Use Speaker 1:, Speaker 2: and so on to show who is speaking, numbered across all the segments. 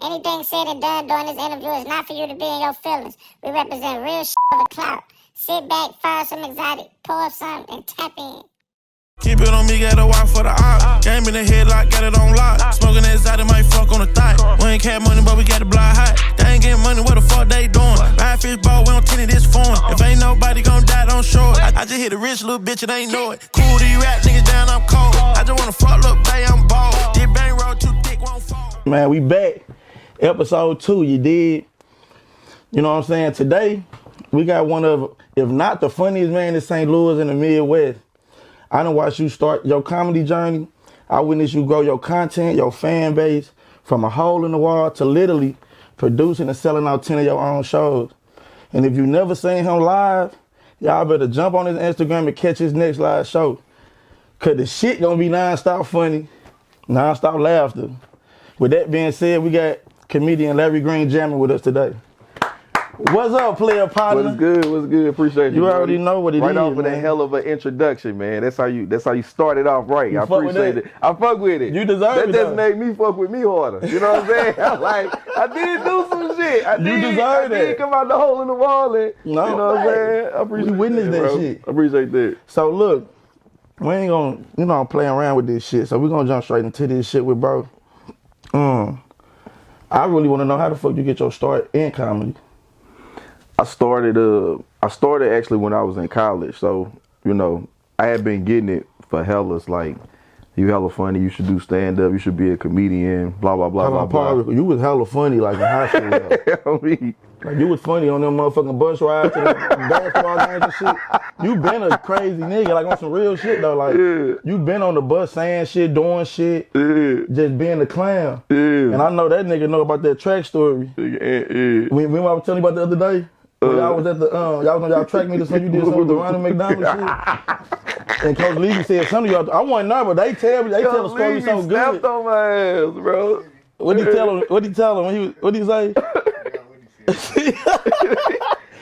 Speaker 1: Anything said and done during this interview is not for you to be in your feelings. We represent real shit over clout. Sit back, fire some exotic, pour up some, and tap in.
Speaker 2: Keep it on me, gotta watch for the op. Game in the headlock, got it on lock. Smoking that exotic, might fuck on the thigh. We ain't cash money, but we got the block hot. They ain't getting money, what the fuck they doing? Ride fish ball, we don't tend to this phone. If ain't nobody gon' die, don't show it. I just hit a rich little bitch and ain't know it. Cool, these rap niggas down, I'm cold. I just wanna fuck, look, bae, I'm bold. This bang roll too thick, won't fall.
Speaker 3: Man, we back. Episode 2, you did. You know what I'm saying? Today, we got one of, if not the funniest man in St. Louis in the Midwest. I done watched you start your comedy journey. I witnessed you grow your content, your fan base, from a hole in the wall to literally producing and selling out 10 of your own shows. And if you never seen him live, y'all better jump on his Instagram and catch his next live show. Cause the shit gonna be non-stop funny, non-stop laughter. With that being said, we got comedian Larry Greene jamming with us today. What's up, player partner?
Speaker 4: What's good? What's good? Appreciate you.
Speaker 3: You already know what it
Speaker 4: right
Speaker 3: is.
Speaker 4: Right off of
Speaker 3: man.
Speaker 4: that hell of an introduction, man. That's how you started off right. I appreciate it. I fuck with it.
Speaker 3: You deserve it.
Speaker 4: That just made me fuck with me harder. You know what I'm saying? I did do some shit. I did come out the hole in the wall and you know what I'm saying? I appreciate
Speaker 3: we witnessed that
Speaker 4: bro.
Speaker 3: shit.
Speaker 4: I appreciate that.
Speaker 3: So look, we ain't gonna play around with this shit. So we're gonna jump straight into this shit with bro. I really wanna know how the fuck you get your start in comedy.
Speaker 4: I started actually when I was in college. So, you know, I had been getting it for hellas, like, you hella funny, you should do stand-up, you should be a comedian, blah, blah, blah, blah, blah.
Speaker 3: You was hella funny, like, in high school. Like, you was funny on them motherfucking bus rides to the basketball games and shit. You been a crazy nigga, like, on some real shit, though. Like, you been on the bus saying shit, doing shit, just being a clown. And I know that nigga know about that track story. When I was telling you about the other day, when y'all was at the, y'all was on y'all track meet or something, you did something with the Ronald McDonald shit. And Coach Levy said some of y'all, I wasn't there, but they tell the story so good.
Speaker 4: Snapped on my ass, bro.
Speaker 3: What'd he tell him? What'd he say?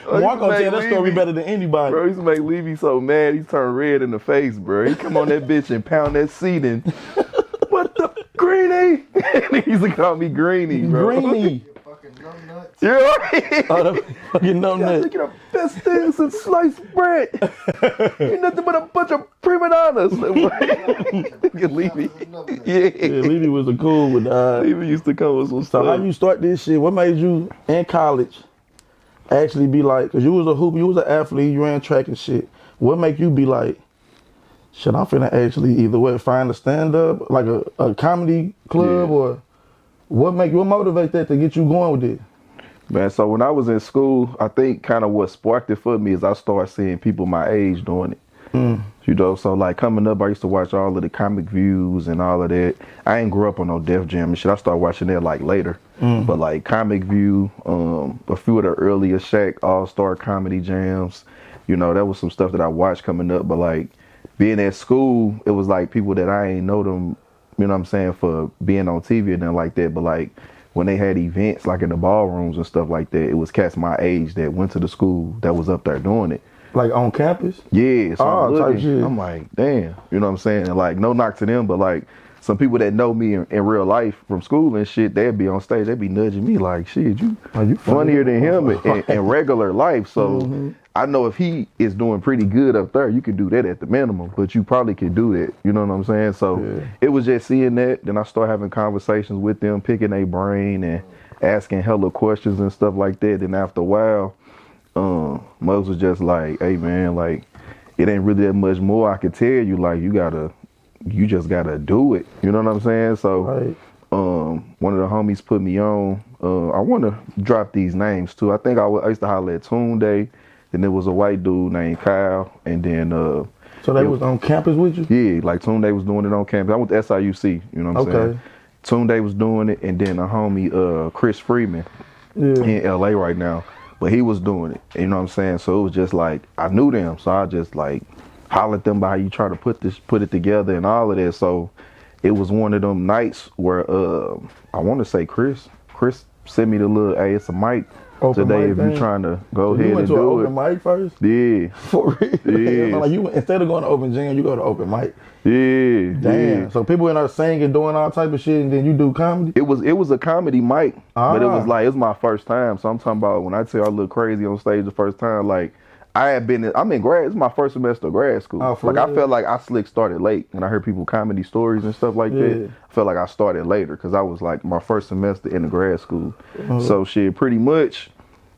Speaker 3: Marco tell that story better than anybody.
Speaker 4: Bro, he used to make Levy so mad, he turned red in the face, bro. He come on that bitch and pound that seat and, what the, Greene? He used to call me Greene, bro.
Speaker 3: Greene.
Speaker 4: Yeah, right.
Speaker 3: Oh, the fucking numb nuts.
Speaker 4: Look at the best things since sliced bread. You're nothing but a bunch of prima donnas. Look at Levy.
Speaker 3: Yeah, Levy was a cool one.
Speaker 4: Levy used to come with some stuff.
Speaker 3: So how you start this shit? What made you in college actually be like, cause you was a hooper, you was an athlete, you ran track and shit. What make you be like, shit, I'm finna actually either find a stand-up, like a comedy club, or what motivate that to get you going with it?
Speaker 4: Man, so when I was in school, I think kind of what sparked it for me is I started seeing people my age doing it. You know, so like coming up, I used to watch all of the Comic Views and all of that. I ain't grew up on no Def Jam and shit. I started watching that like later. But like Comic View, a few of the earlier Shaq All-Star comedy jams, you know, that was some stuff that I watched coming up. But like being at school, it was like people that I ain't know them, you know what I'm saying, for being on TV and nothing like that. But like when they had events like in the ballrooms and stuff like that, it was cats my age that went to the school that was up there doing it.
Speaker 3: Like on campus?
Speaker 4: Yeah. So
Speaker 3: I'm
Speaker 4: like, damn. You know what I'm saying? And like, no knock to them, but like some people that know me in real life from school and shit, they'd be on stage, they'd be nudging me like, shit, you funnier than him in regular life. So I know if he is doing pretty good up there, you can do that at the minimum, but you probably could do that. You know what I'm saying? So it was just seeing that. Then I started having conversations with them, picking their brain and asking hella questions and stuff like that. Then after a while, Muggs was just like, hey man, like it ain't really that much more I could tell you. Like you just gotta do it. You know what I'm saying? So one of the homies put me on. I want to drop these names too. I think I used to holler at Tunde. Then there was a white dude named Kyle, and then
Speaker 3: so they was on campus with you?
Speaker 4: Yeah, like Tunde was doing it on campus. I went to SIUC, you know what I'm saying? Tunde was doing it, and then a homie Chris Freeman in LA right now, but he was doing it. You know what I'm saying? So it was just like I knew them, so I just like hollered at them about how you try to put it together and all of that. So it was one of them nights where I want to say Chris send me the little, hey, it's a mic
Speaker 3: Open
Speaker 4: today
Speaker 3: mic
Speaker 4: if
Speaker 3: thing?
Speaker 4: you're trying to go
Speaker 3: You
Speaker 4: ahead
Speaker 3: went
Speaker 4: and
Speaker 3: to an
Speaker 4: do it.
Speaker 3: open mic first?
Speaker 4: Yeah.
Speaker 3: For real?
Speaker 4: Yeah.
Speaker 3: Like you instead of going to open gym, you go to open mic.
Speaker 4: Yeah.
Speaker 3: Damn.
Speaker 4: Yeah.
Speaker 3: So people in there singing, doing all type of shit, and then you do comedy?
Speaker 4: It was a comedy mic, but it was
Speaker 3: Ah.
Speaker 4: like, it was my first time. So I'm talking about when I tell you I look crazy on stage the first time, like I'm in grad, it's my first semester of grad school.
Speaker 3: Oh, for
Speaker 4: like I
Speaker 3: real?
Speaker 4: felt like I started late when I heard people comedy stories and stuff like
Speaker 3: Yeah.
Speaker 4: that. I felt like I started later because I was like my first semester in the grad school.
Speaker 3: Uh-huh.
Speaker 4: So shit, pretty much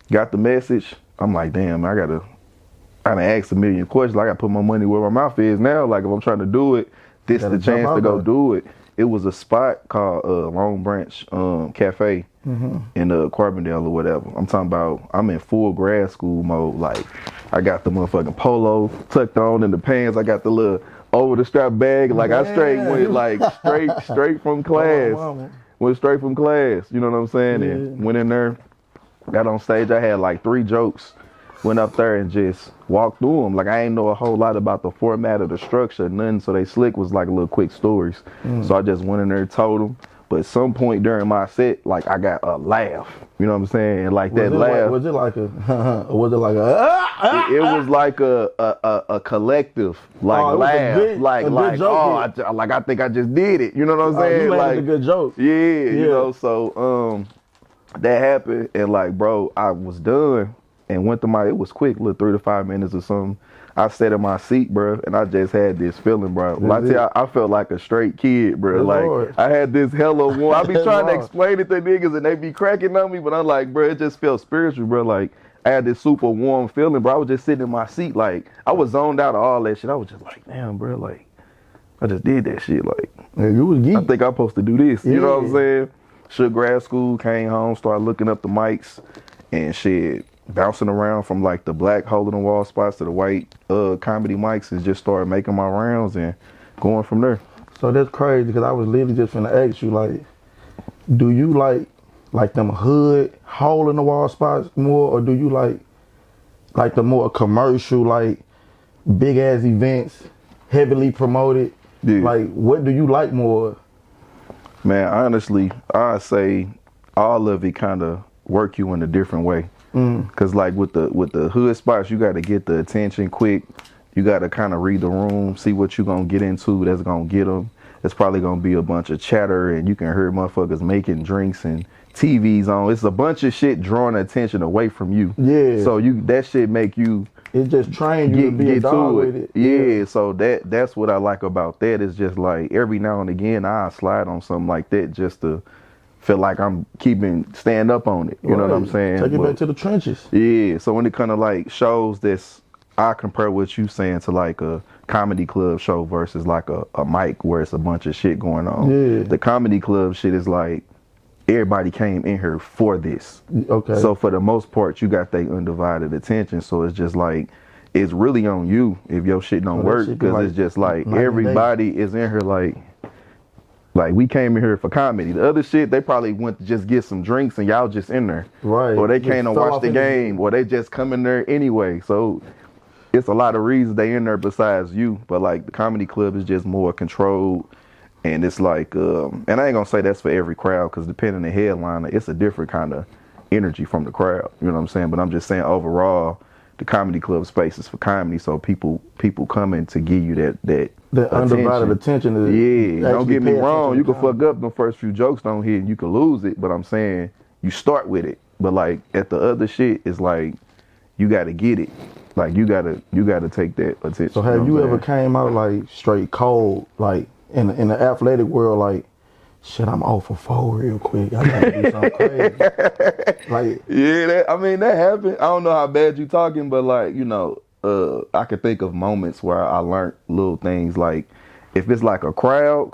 Speaker 4: got the message. I'm like, damn, I done asked a million questions. Like, I gotta put my money where my mouth is now. Like if I'm trying to do it, this
Speaker 3: Gotta
Speaker 4: the chance
Speaker 3: jump
Speaker 4: to
Speaker 3: out
Speaker 4: go
Speaker 3: there.
Speaker 4: do it. It was a spot called Long Branch Cafe in Carbondale or whatever. I'm talking about, I'm in full grad school mode. Like, I got the motherfucking polo tucked on in the pants. I got the little over the strap bag. Like, I straight went like straight from class.
Speaker 3: Mama.
Speaker 4: Went straight from class. You know what I'm saying?
Speaker 3: Yeah.
Speaker 4: And went in there, got on stage. I had like 3 jokes. Went up there and just walked through them. Like, I ain't know a whole lot about the format of the structure, nothing. So they slick was like little quick stories. So I just went in there and told them. But at some point during my set, like, I got a laugh. You know what I'm saying? And like that laugh.
Speaker 3: Was it like a, or was it like a,
Speaker 4: It was like a collective like
Speaker 3: Oh, it was a
Speaker 4: laugh,
Speaker 3: good-
Speaker 4: like
Speaker 3: a good joke,
Speaker 4: I think I just did it. You know what I'm saying?
Speaker 3: you
Speaker 4: Like,
Speaker 3: landed a good joke.
Speaker 4: yeah, you know. So that happened, and like, bro, I was done and went to it was quick, little 3 to 5 minutes or something. I sat in my seat, bro, and I just had this feeling, bro. When I tell you, I felt like a straight kid, bro.
Speaker 3: Good
Speaker 4: Like,
Speaker 3: Lord.
Speaker 4: I had this hella warm. I be
Speaker 3: Good
Speaker 4: trying to
Speaker 3: Lord.
Speaker 4: explain it to niggas, and they be cracking on me, but I'm like, bro, it just felt spiritual, bro. Like, I had this super warm feeling, bro. I was just sitting in my seat, like, I was zoned out of all that shit. I was just like, damn, bro, like, I just did that shit. Like,
Speaker 3: Yeah, you was geek.
Speaker 4: I think I'm supposed to do this. You know what I'm
Speaker 3: Yeah.
Speaker 4: saying? Shook grad school, came home, started looking up the mics and shit, bouncing around from like the black hole in the wall spots to the white comedy mics, and just started making my rounds and going from there.
Speaker 3: So that's crazy because I was literally just finna ask you, like, do you like them hood hole in the wall spots more, or do you like the more commercial, like big ass events, heavily promoted?
Speaker 4: Yeah.
Speaker 3: Like, what do you like more?
Speaker 4: Man, honestly, I say all of it kind of work you in a different way. Cause like with the hood spots, you got to get the attention quick. You got to kind of read the room, see what you gonna get into. That's gonna get them. It's probably gonna be a bunch of chatter, and you can hear motherfuckers making drinks and TVs on. It's a bunch of shit drawing attention away from you.
Speaker 3: Yeah.
Speaker 4: So that shit make you
Speaker 3: It just trained you to be a dog with it.
Speaker 4: Yeah, so that's what I like about that. It's just like every now and again I slide on something like that just to feel like I'm stand up on it. You know what I'm
Speaker 3: Right.
Speaker 4: saying?
Speaker 3: Take it
Speaker 4: But,
Speaker 3: back to the trenches.
Speaker 4: yeah, so when it kind of like shows this, I compare what you saying to like a comedy club show versus like a mic where it's a bunch of shit going on.
Speaker 3: Yeah.
Speaker 4: The comedy club shit is like everybody came in here for this.
Speaker 3: Okay.
Speaker 4: So for the most part, you got their undivided attention. So it's just like, it's really on you if your shit don't
Speaker 3: that
Speaker 4: work,
Speaker 3: shit be
Speaker 4: because
Speaker 3: like
Speaker 4: it's just like
Speaker 3: night and day.
Speaker 4: everybody is in here like we came in here for comedy. The other shit, they probably went to just get some drinks and y'all just in there.
Speaker 3: Right.
Speaker 4: Or they
Speaker 3: Just
Speaker 4: came to
Speaker 3: fell
Speaker 4: watch
Speaker 3: off
Speaker 4: the
Speaker 3: in the-
Speaker 4: game, or they just come in there anyway. So it's a lot of reasons they in there besides you. But like the comedy club is just more controlled. And it's like, and I ain't gonna say that's for every crowd, because depending on the headliner, it's a different kind of energy from the crowd. You know what I'm saying? But I'm just saying overall, the comedy club space is for comedy, so people coming to give you that
Speaker 3: The undivided attention is
Speaker 4: Yeah, don't
Speaker 3: actually
Speaker 4: get me
Speaker 3: pay
Speaker 4: wrong.
Speaker 3: attention
Speaker 4: You
Speaker 3: to
Speaker 4: can fuck up the first few jokes don't hit, and you can lose it. But I'm saying you start with it. But like at the other shit, it's like you got to get it. Like you gotta take that attention.
Speaker 3: So have
Speaker 4: know
Speaker 3: you
Speaker 4: what I'm
Speaker 3: ever
Speaker 4: saying?
Speaker 3: came out like straight cold, like in the athletic world, like, shit, I'm 0 for 4 real quick. I gotta do something crazy. Like,
Speaker 4: Yeah, that happened. I don't know how bad you talking, but like, you know, I could think of moments where I learned little things. Like if it's like a crowd,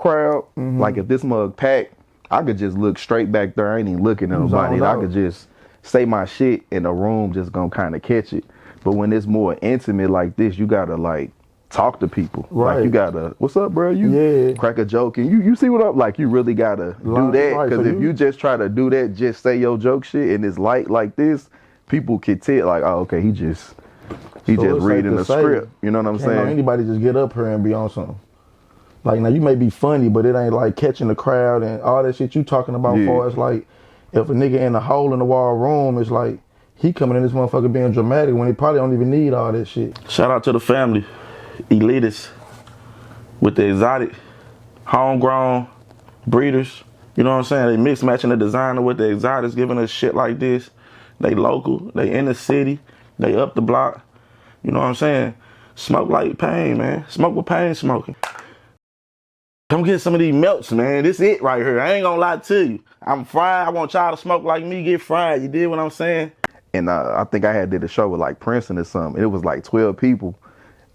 Speaker 4: like if this mug packed, I could just look straight back there. I ain't even looking at nobody.
Speaker 3: zoned
Speaker 4: I
Speaker 3: out.
Speaker 4: could just say my shit and the room just gonna kind of catch it. But when it's more intimate like this, you gotta like talk to people.
Speaker 3: Right.
Speaker 4: Like you gotta, what's up, bro? You
Speaker 3: Yeah.
Speaker 4: crack a joke and you see what up? Like you really gotta do that,
Speaker 3: Right,
Speaker 4: because
Speaker 3: so
Speaker 4: if you just try to do that, just say your joke shit and it's light like this, people can tell like, oh, okay, he just
Speaker 3: So it's
Speaker 4: reading
Speaker 3: safe
Speaker 4: the
Speaker 3: to say,
Speaker 4: script. You know what I'm
Speaker 3: can't know
Speaker 4: saying?
Speaker 3: anybody just get up here and be on something. Like now you may be funny, but it ain't like catching the crowd and all that shit you talking about.
Speaker 4: Yeah.
Speaker 3: For it's like if a nigga in a hole in the wall room, it's like he coming in this motherfucker being dramatic when he probably don't even need all that shit.
Speaker 2: Shout out to the family, elitists, with the exotic, homegrown breeders. You know what I'm saying? They mix matching the designer with the exotics, giving us shit like this. They local, they in the city, they up the block. You know what I'm saying? Smoke like pain, man. Smoke with pain smoking. Come get some of these melts, man. This it right here. I ain't gonna lie to you. I'm fried. I want y'all to smoke like me, get fried. You did what I'm saying?
Speaker 4: And I think I had did a show with like Princeton or something. It was like 12 people.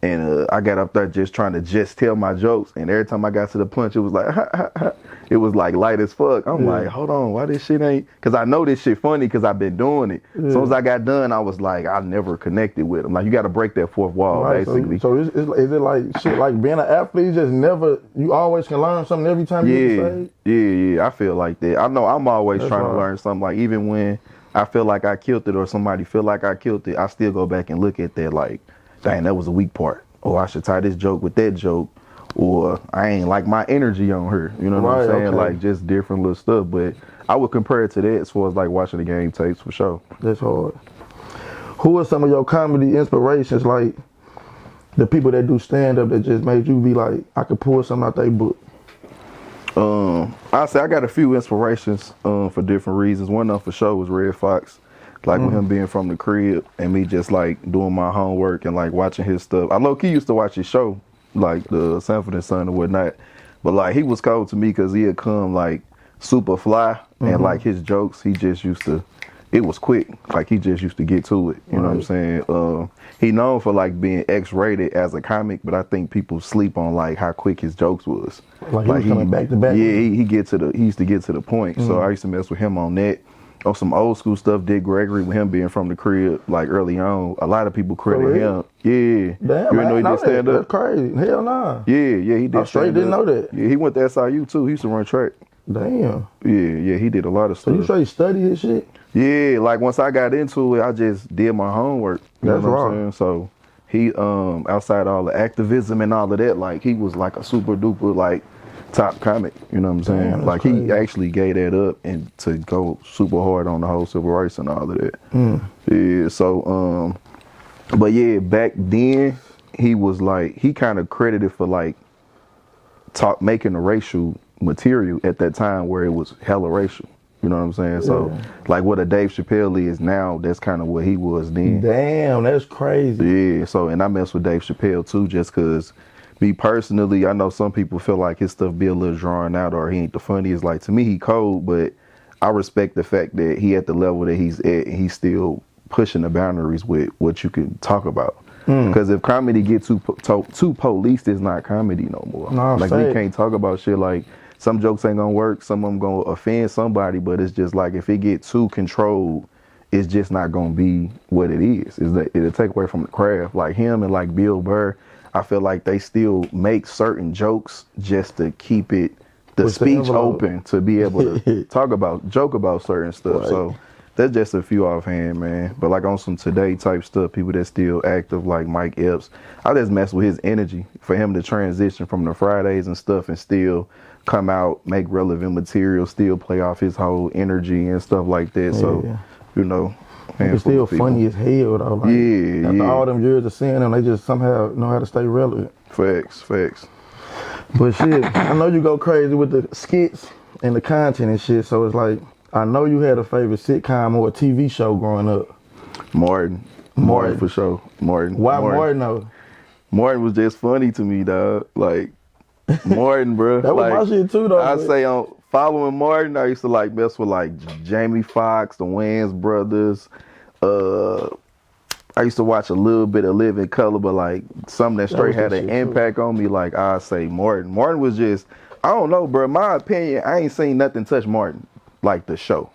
Speaker 4: And I got up there just trying to just tell my jokes. And every time I got to the punch, it was like, ha, ha, ha. It was like light as fuck. I'm like, hold on, why this shit ain't? Because I know this shit funny because I've been doing it. As soon as I got done, I was like, I never connected with them. Like, you got to break that fourth wall, basically.
Speaker 3: So is it like shit like being an athlete? You just never, you always can learn something every time you get saved?
Speaker 4: Yeah, I feel like that. I know I'm always trying to learn something. Like, even when I feel like I killed it or somebody feel like I killed it, I still go back and look at that like, dang, that was a weak part. Or I should tie this joke with that joke. Or I ain't like my energy on her. You know what I'm saying? Okay. Like just different little stuff. But I would compare it to that as far as like watching the game tapes for sure.
Speaker 3: That's hard. Who are some of your comedy inspirations? Like the people that do stand up that just made you be like, I could pull something out their book.
Speaker 4: I say I got a few inspirations for different reasons. One of them for sure was Red Fox. Like with him being from the crib and me just like doing my homework and like watching his stuff. I low-key used to watch his show, like the Sanford and Son and whatnot. But like he was cold to me because he had come like super fly and like his jokes, he just used to, it was quick. Like he just used to get to it. You know what I'm saying? He known for like being X-rated as a comic, but I think people sleep on like how quick his jokes was.
Speaker 3: Like he was coming back to back.
Speaker 4: Yeah, he used to get to the point. So I used to mess with him on that. On some old school stuff, Dick Gregory, with him being from the crib, like early on, a lot of people credit him. Yeah.
Speaker 3: Damn,
Speaker 4: you know he did stand up?
Speaker 3: That's crazy. Hell nah.
Speaker 4: Yeah, he did.
Speaker 3: I straight didn't know that.
Speaker 4: Yeah, he went to SIU too. He used to run track.
Speaker 3: Damn.
Speaker 4: Yeah, he did a lot of stuff.
Speaker 3: So you straight study his shit?
Speaker 4: Yeah, like once I got into it, I just did my homework.
Speaker 3: That's right.
Speaker 4: So he, outside all the activism and all of that, like he was like a super duper like top comic, you know what I'm saying?
Speaker 3: Damn,
Speaker 4: like
Speaker 3: crazy.
Speaker 4: he actually gave that up and to go super hard on the whole civil rights and all of that. Yeah, so but yeah, back then he was like he kind of credited for like making the racial material at that time where it was hella racial. You know what I'm saying? So like what a Dave Chappelle is now, that's kind of what he was then.
Speaker 3: Damn, that's crazy.
Speaker 4: Yeah, so and I mess with Dave Chappelle too just cause me personally, I know some people feel like his stuff be a little drawn out or he ain't the funniest. Like to me, he cold, but I respect the fact that he at the level that he's at and he's still pushing the boundaries with what you can talk about. Because if comedy get too policed, it's not comedy no more.
Speaker 3: No,
Speaker 4: like we can't talk about shit like some jokes ain't gonna work, some of them gonna offend somebody, but it's just like if it get too controlled, it's just not gonna be what it is. It'll take away from the craft. Like him and like Bill Burr, I feel like they still make certain jokes just to keep it the speech open to be able to joke about certain stuff. Right. So that's just a few offhand, man. But like on some today type stuff, people that still active like Mike Epps, I just mess with his energy for him to transition from the Fridays and stuff and still come out, make relevant material, still play off his whole energy and stuff like that. So, you know.
Speaker 3: It's still funny as hell though. Like, after all them years of seeing them, they just somehow know how to stay relevant.
Speaker 4: Facts.
Speaker 3: But shit, I know you go crazy with the skits and the content and shit, so it's like, I know you had a favorite sitcom or a TV show growing up.
Speaker 4: Martin for sure. Martin.
Speaker 3: Why Martin though?
Speaker 4: Martin was just funny to me, dog. Like, Martin, bro.
Speaker 3: That was my shit too though.
Speaker 4: I say on following Martin, I used to like mess with like Jamie Foxx, the Wayans brothers. I used to watch a little bit of Living Color, but like something that straight had an impact on me, like I say Martin. Martin was just, I don't know, bro. My opinion, I ain't seen nothing touch Martin like the show,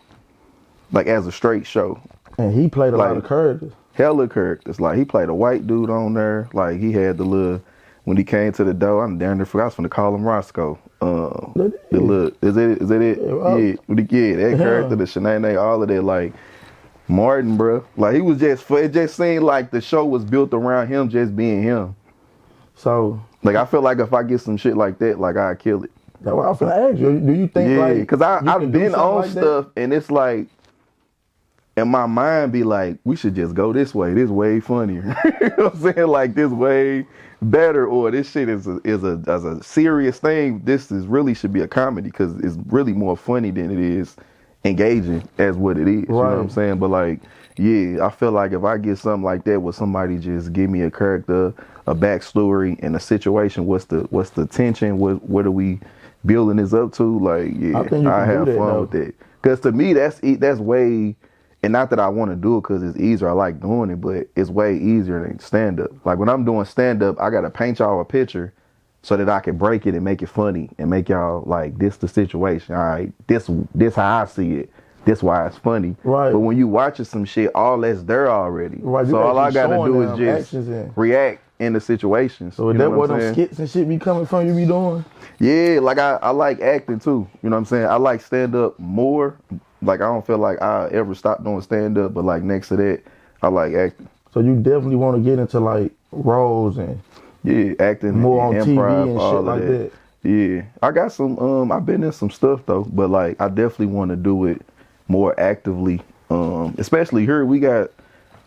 Speaker 4: like as a straight show.
Speaker 3: And he played a lot of characters.
Speaker 4: Hella characters. Like he played a white dude on there. Like he had the little, when he came to the door, I'm down there. I was finna call him Roscoe. The little, is it? Yeah, that character, the Shanae, all of that, like. Martin, bro, like he was it just seemed like the show was built around him just being him.
Speaker 3: So,
Speaker 4: like I feel like if I get some shit like that, like I'd kill it.
Speaker 3: That's what I'm finna ask you. Do you think like?
Speaker 4: Because I've been on like stuff, and it's like, and my mind be like, we should just go this way. This way funnier. You know what I'm saying? Like this way better, or this shit is a serious thing. This is really should be a comedy because it's really more funny than it is engaging as what it is. Right. You know what I'm saying? But like, yeah, I feel like if I get something like that where somebody just give me a character, a backstory, and a situation, what's the tension? What are we building this up to? Like, yeah, I have fun with that. Because to me, that's way. And not that I want to do it because it's easier. I like doing it, but it's way easier than stand-up. Like when I'm doing stand-up, I got to paint y'all a picture so that I can break it and make it funny and make y'all like, this the situation. All right, this how I see it. This why it's funny. Right. But when you watching some shit, all that's there already. Right. So all I got to do is just react in the situation.
Speaker 3: So is that what them skits and shit be coming from you be doing?
Speaker 4: Yeah, like I like acting too. You know what I'm saying? I like stand-up more. Like, I don't feel like I ever stop doing stand-up, but, like, next to that, I like acting.
Speaker 3: So you definitely want to get into, like, roles and...
Speaker 4: Yeah, acting
Speaker 3: more on
Speaker 4: improv,
Speaker 3: TV and shit like that.
Speaker 4: Yeah. I got some, I've been in some stuff, though, but, like, I definitely want to do it more actively. Especially here, we got,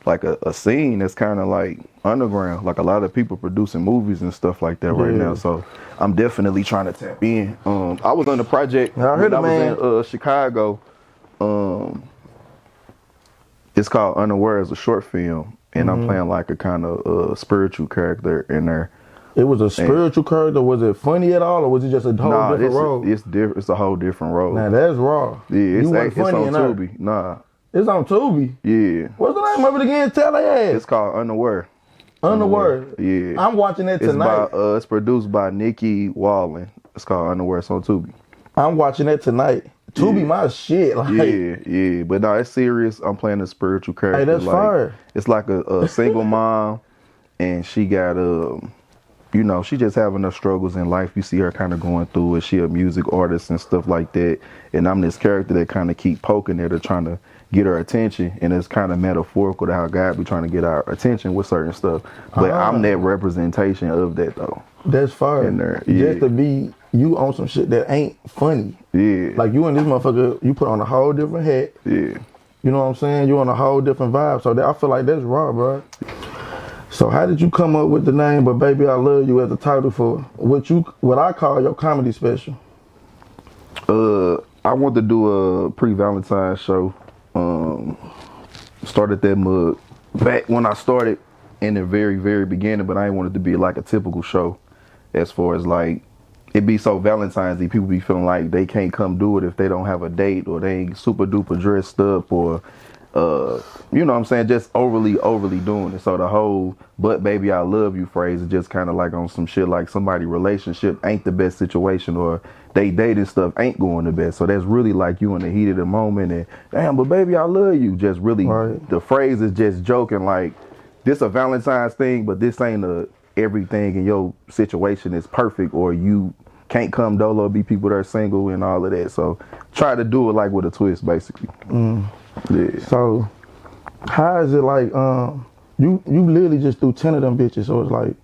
Speaker 4: like, a scene that's kind of, like, underground. Like, a lot of people producing movies and stuff like that right now, so... I'm definitely trying to tap in. I was on the project when I was in Chicago. It's called Unaware as a short film, and I'm playing like a kind of spiritual character in there.
Speaker 3: It was a spiritual character. Was it funny at all, or was it just a whole different role?
Speaker 4: It's different. It's a whole different role.
Speaker 3: Now that's raw.
Speaker 4: Yeah, it's on Tubi. Nah,
Speaker 3: it's on Tubi.
Speaker 4: Yeah.
Speaker 3: What's the name of it again? Tell they ass.
Speaker 4: It's called Unaware.
Speaker 3: Unaware.
Speaker 4: Yeah.
Speaker 3: I'm watching it tonight.
Speaker 4: It's produced by Nikki Wallen. It's called Unaware. It's on Tubi.
Speaker 3: I'm watching it tonight. Tubi, my shit. Like,
Speaker 4: yeah. But no, it's serious. I'm playing a spiritual character.
Speaker 3: Hey, that's fire.
Speaker 4: It's like a single mom, and she got you know, she just having her struggles in life. You see her kind of going through it. She a music artist and stuff like that. And I'm this character that kind of keep poking at her, trying to get her attention. And it's kind of metaphorical to how God be trying to get our attention with certain stuff. But I'm that representation of that, though.
Speaker 3: That's fire.
Speaker 4: In there, yeah.
Speaker 3: Just to be you on some shit that ain't funny.
Speaker 4: Yeah.
Speaker 3: Like you and this motherfucker, you put on a whole different hat.
Speaker 4: Yeah.
Speaker 3: You know what I'm saying? You on a whole different vibe. So I feel like that's raw, bro. So how did you come up with the name But Baby I Love You as a title for what I call your comedy special?
Speaker 4: I want to do a pre-Valentine's show. Started that mug back when I started in the very, very beginning, but I didn't want it to be like a typical show as far as like it be so Valentine's-y. People be feeling like they can't come do it if they don't have a date or they ain't super duper dressed up or you know what I'm saying, just overly doing it. So the whole "but baby I love you" phrase is just kind of like on some shit like somebody relationship ain't the best situation or they dating stuff ain't going the best. So that's really like you in the heat of the moment and damn, but baby I love you. Just really The phrase is just joking like this a Valentine's thing, but this ain't everything in your situation is perfect or you can't come dolo, be people that are single and all of that. So try to do it like with a twist basically. Yeah. So how is it like you literally just threw 10 of them bitches, so it's like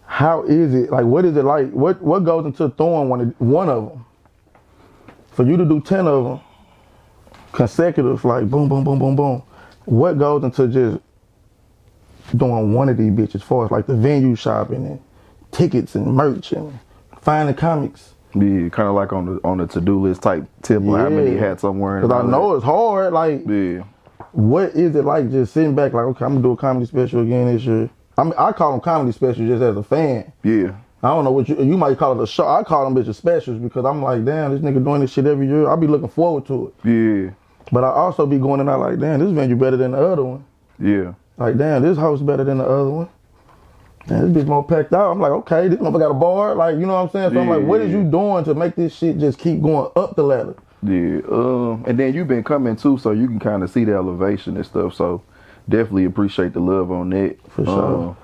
Speaker 4: how is it like what is it like what goes into throwing one of them for you to do 10 of them consecutive like boom boom boom boom boom, what goes into just doing one of these bitches as far as like the venue shopping and tickets and merch and finding comics? Yeah, kind of like on the to-do list type tip or how many hats I'm wearing.
Speaker 3: Because I know it's hard. Like, what is it like just sitting back like, okay, I'm going to do a comedy special again this year? I mean, I call them comedy specials just as a fan.
Speaker 4: Yeah.
Speaker 3: I don't know what you might call it a show. I call them bitches specials because I'm like, damn, this nigga doing this shit every year. I'll be looking forward to it.
Speaker 4: Yeah.
Speaker 3: But I also be going in out like, damn, this venue better than the other one.
Speaker 4: Yeah.
Speaker 3: Like, damn, this house better than the other one. Man, this bitch more packed out. I'm like, okay, this motherfucker got a bar. Like, you know what I'm saying? So I'm like, what is you doing to make this shit just keep going up the ladder?
Speaker 4: Yeah. And then you've been coming too, so you can kind of see the elevation and stuff. So definitely appreciate the love on that.
Speaker 3: For sure.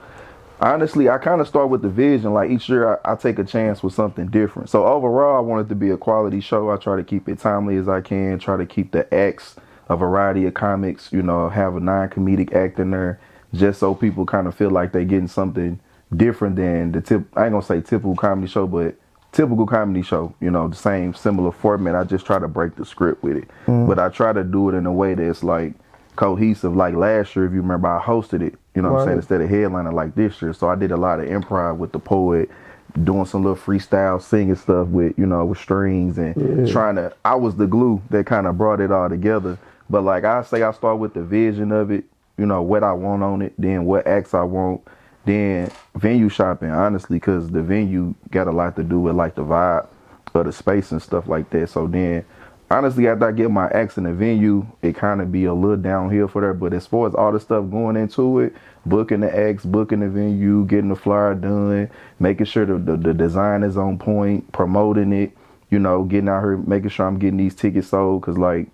Speaker 4: Honestly, I kind of start with the vision. Like each year I take a chance with something different. So overall, I want it to be a quality show. I try to keep it timely as I can. Try to keep the acts a variety of comics, you know, have a non-comedic act in there. Just so people kind of feel like they're getting something different than I ain't gonna say typical comedy show, but typical comedy show, you know, the same similar format. I just try to break the script with it. But I try to do it in a way that's like cohesive. Like last year, if you remember, I hosted it, you know what I'm saying, instead of headlining like this year. So I did a lot of improv with the poet, doing some little freestyle singing stuff with, you know, with strings and I was the glue that kind of brought it all together. But like I say, I start with the vision of it, you know, what I want on it, then what acts I want, then venue shopping, honestly, because the venue got a lot to do with like the vibe of the space and stuff like that. So then, honestly, after I get my acts in the venue, it kind of be a little downhill for that. But as far as all the stuff going into it, booking the acts, booking the venue, getting the flyer done, making sure the design is on point, promoting it, you know, getting out here, making sure I'm getting these tickets sold. Because, like,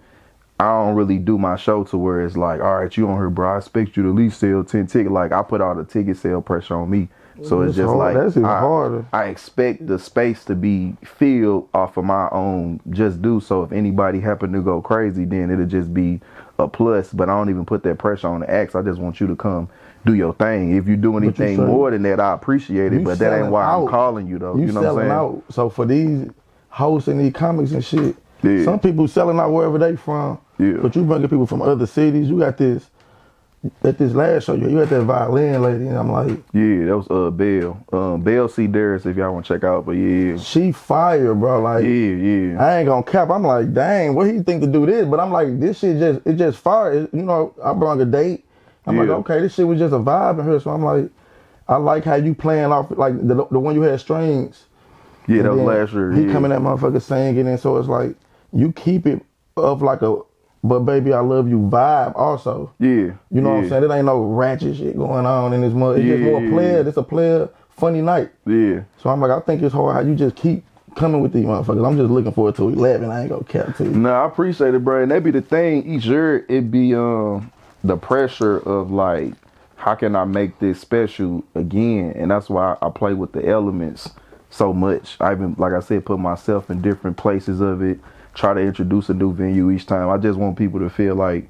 Speaker 4: I don't really do my show to where it's like, all right, you on here, bro, I expect you to at least sell 10 tickets. Like, I put all the ticket sale pressure on me. So it's just
Speaker 3: hard.
Speaker 4: like,
Speaker 3: That's even harder.
Speaker 4: I expect the space to be filled off of my own just due. So if anybody happen to go crazy, then it'll just be a plus. But I don't even put that pressure on the acts. I just want you to come do your thing. If you do anything more than that, I appreciate it. But that ain't why I'm calling you, though. You know what I'm saying?
Speaker 3: Out. So for these hosts and these comics and shit, some people selling out wherever they from. But you bringing people from other cities. You got this. At this last show, you had that violin lady, and I'm like,
Speaker 4: yeah, that was Belle. Belle C. Darius, if y'all want to check out, but yeah.
Speaker 3: She fire, bro. Like,
Speaker 4: yeah.
Speaker 3: I ain't gonna cap. I'm like, dang, what he think to do this? But I'm like, this shit just fire. You know, I brought a date. I'm like, okay, this shit was just a vibe in here. So I'm like, I like how you playing off, like, the one you had strings.
Speaker 4: Yeah, that was last year.
Speaker 3: He coming at motherfucker singing, and so it's like, you keep it of like a, but baby, I love you vibe also. Yeah. You know what I'm saying? It ain't no ratchet shit going on in this mother. It's just more player. It's a player funny night. Yeah. So I'm like, I think it's hard how you just keep coming with these motherfuckers. I'm just looking forward to 11. I ain't gonna cap to you.
Speaker 4: No, I appreciate it, bro. And that be the thing. Each year, it be the pressure of like, how can I make this special again? And that's why I play with the elements so much. I even, like I said, put myself in different places of it. Try to introduce a new venue each time. I just want people to feel like,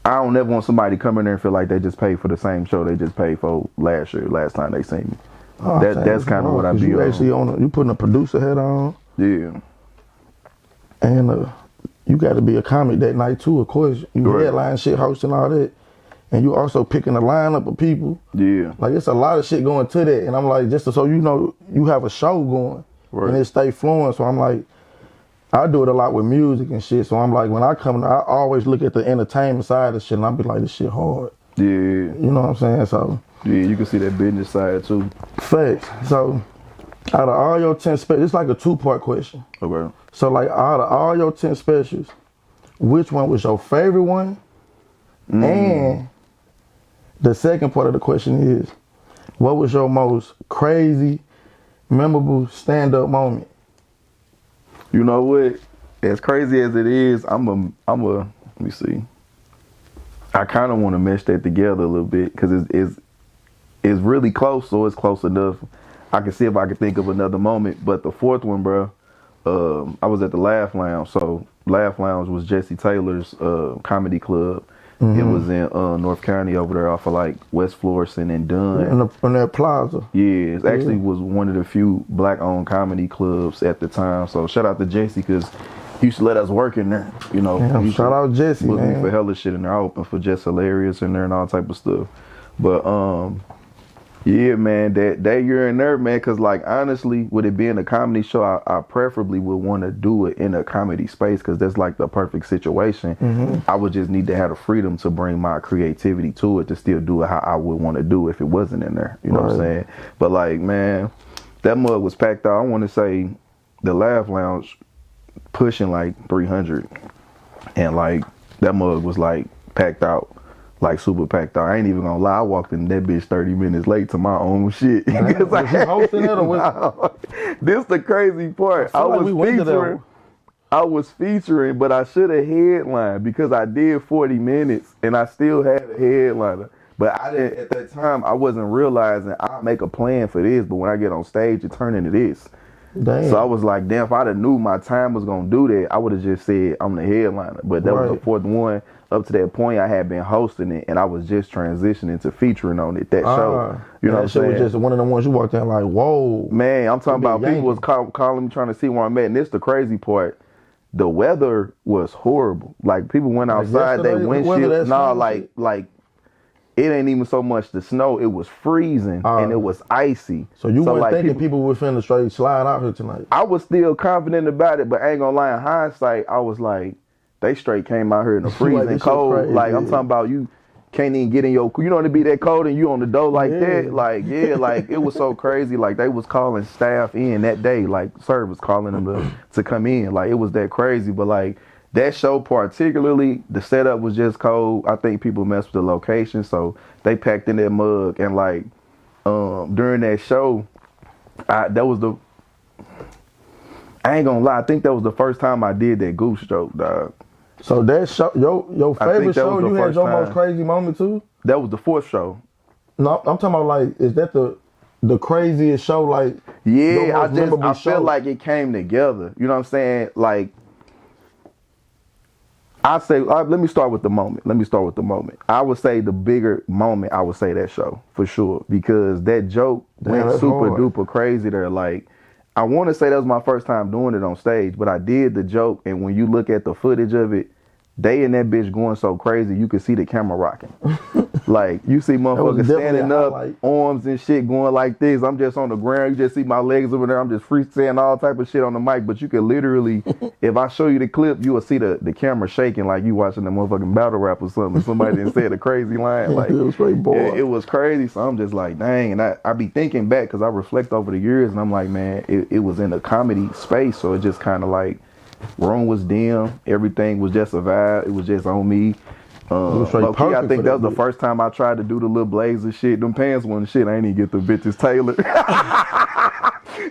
Speaker 4: I don't ever want somebody to come in there and feel like they just paid for the same show they just paid for last time they seen me. That's kind of what I be
Speaker 3: you
Speaker 4: on.
Speaker 3: Actually you putting a producer hat on.
Speaker 4: Yeah.
Speaker 3: And you got to be a comic that night too, of course. You headline shit, hosting all that. And you also picking a lineup of people. Yeah. Like, it's a lot of shit going to that. And I'm like, just so you know, you have a show going. And it stay flowing. So I'm like, I do it a lot with music and shit, so I'm like, when I come, I always look at the entertainment side of shit, and I be like, this shit hard. Yeah. You know what I'm saying? So.
Speaker 4: Yeah, you can see that business side too.
Speaker 3: Facts. So, out of all your 10 specials, it's like a 2-part question. Okay. So, like, out of all your 10 specials, which one was your favorite one? And the second part of the question is, what was your most crazy, memorable stand-up moment?
Speaker 4: You know what? As crazy as it is, I'm a. Let me see. I kind of want to mesh that together a little bit because it's really close, so it's close enough. I can see if I can think of another moment. But the fourth one, bro, I was at the Laugh Lounge. So Laugh Lounge was Jesse Taylor's comedy club. It was in North County over there off of like West Florissant and Dunn.
Speaker 3: In that plaza.
Speaker 4: Yeah, it actually was one of the few black-owned comedy clubs at the time. So shout out to Jesse because he used to let us work in there. You know,
Speaker 3: shout out Jesse, man.
Speaker 4: Me for hella shit in there. I opened for Just Hilarious in there and all type of stuff. But yeah, man, that year in there, man, because like honestly, with it being a comedy show, I preferably would want to do it in a comedy space because that's like the perfect situation. I would just need to have the freedom to bring my creativity to it to still do it how I would want to do it if it wasn't in there. You know what I'm saying? But like, man, that mug was packed out. I want to say the Laugh Lounge pushing like 300, and like that mug was like packed out. Like super packed out. I ain't even gonna lie. I walked in that bitch 30 minutes late to my own shit.
Speaker 3: Was you hosting it or what?
Speaker 4: This the crazy part. I was featuring, but I should have headlined because I did 40 minutes and I still had a headliner. But I didn't at that time. I wasn't realizing I'll make a plan for this, but when I get on stage, it turned into this.
Speaker 3: Damn.
Speaker 4: So I was like, damn, if I'd have knew my time was gonna do that, I would have just said I'm the headliner. But that was the fourth one. Up to that point, I had been hosting it, and I was just transitioning to featuring on it. That show, you know what I'm saying?
Speaker 3: That shit was just one of the ones you walked in like, whoa.
Speaker 4: Man, I'm talking about people was calling me trying to see where I'm at, and this the crazy part. The weather was horrible. Like people went outside, they windshield. Nah, like it ain't even so much the snow. It was freezing and it was icy.
Speaker 3: So you weren't like, thinking people were finna straight slide out here tonight? I
Speaker 4: was still confident about it, but I ain't gonna lie. In hindsight, I was like, they straight came out here in the freezing cold. Crazy, like I'm talking about you can't even get in your, you know, to be that cold and you on the door like that. Like like it was so crazy. Like they was calling staff in that day, like service calling them to come in. Like it was that crazy. But like that show particularly, the setup was just cold. I think people messed with the location, so they packed in that mug. And like during that show, I ain't gonna lie, I think that was the first time I did that goose joke, dog.
Speaker 3: So that show, your favorite show, you had your most crazy moment too?
Speaker 4: That was the fourth show.
Speaker 3: No, I'm talking about like, is that the craziest show? Like,
Speaker 4: yeah, I feel like it came together. You know what I'm saying? Like, let me start with the moment. I would say the bigger moment, I would say that show for sure, because that joke went super duper crazy there. Like, I want to say that was my first time doing it on stage, but I did the joke, and when you look at the footage of it, they and that bitch going so crazy, you can see the camera rocking. Like, you see motherfuckers standing up, arms and shit going like this. I'm just on the ground. You just see my legs over there. I'm just freestyling all type of shit on the mic. But you can literally, if I show you the clip, you will see the camera shaking like you watching the motherfucking battle rap or something. Somebody didn't say a crazy line. Like, it was crazy. So I'm just like, dang. And I be thinking back because I reflect over the years, and I'm like, man, it was in a comedy space. So it just kind of like, room was dim. Everything was just a vibe. It was just on me. I think that was the first time I tried to do the little blazer shit. Them pants wasn't shit. I ain't even get the bitches tailored.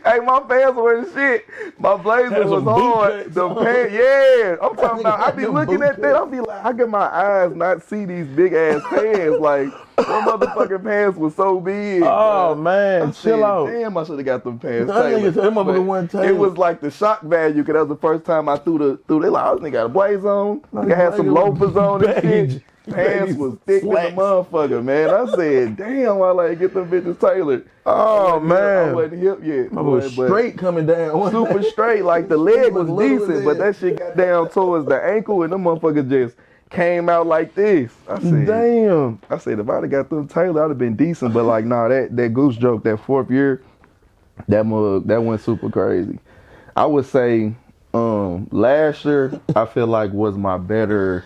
Speaker 4: Hey, my pants wasn't shit. My blazer was hard. The pants, yeah. I'm talking about, I be looking at that. I be like, how can my eyes not see these big ass pants? Like, them motherfucking pants was so big.
Speaker 3: Oh, man, chill out.
Speaker 4: Damn, I should have got them pants tailored. It was like the shock value, because that was the first time I threw they like, oh, this nigga got a blazer on. Nigga had some loafers on and shit. Pants was thick as a motherfucker, man. I said, damn, I like get them bitches tailored.
Speaker 3: Oh, man.
Speaker 4: I wasn't hip yet.
Speaker 3: I was straight coming down.
Speaker 4: Super straight. Like, the leg was decent, but that shit got down towards the ankle, and them motherfuckers just came out like this. I said,
Speaker 3: damn.
Speaker 4: I said, if I'd have got them tailored, I'd have been decent. But, like, nah, that goose joke, that fourth year, that went super crazy. I would say last year, I feel like was my better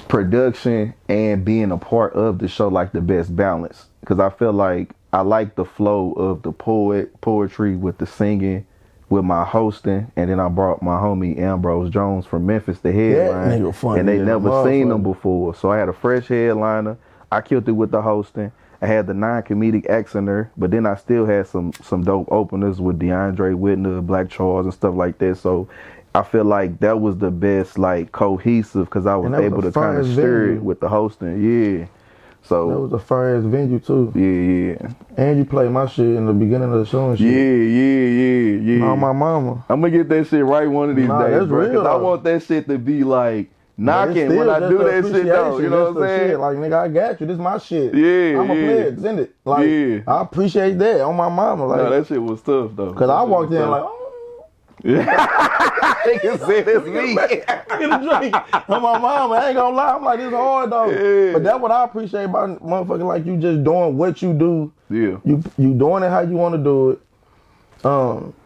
Speaker 4: production and being a part of the show, like the best balance, because I feel like I like the flow of the poetry with the singing, with my hosting, and then I brought my homie Ambrose Jones from Memphis to headline, and they never seen him before, so I had a fresh headliner. I killed it with the hosting. I had the non-comedic acts in there, but then I still had some dope openers with DeAndre Whitner, Black Charles, and stuff like that. So I feel like that was the best, like, cohesive, because I was able to kind of stir it with the hosting. Yeah. So
Speaker 3: that was the first venue too.
Speaker 4: Yeah.
Speaker 3: And you played my shit in the beginning of the show and shit.
Speaker 4: Yeah.
Speaker 3: On my mama.
Speaker 4: I'm gonna get that shit right one of these days, bro. Because I want that shit to be like knocking when I do that shit though. You know what I'm saying?
Speaker 3: Like, nigga, I got you. This is my shit.
Speaker 4: Yeah.
Speaker 3: I'm a player. Send it. Like, I appreciate that on my mama. Like,
Speaker 4: no, that shit was tough though.
Speaker 3: Cause I walked in like,
Speaker 4: nigga said it's me.
Speaker 3: Get a drink. On my mama, I ain't gonna lie. I'm like, this hard though. Yeah. But that's what I appreciate about motherfucking, like, you just doing what you do.
Speaker 4: Yeah.
Speaker 3: You doing it how you want to do it.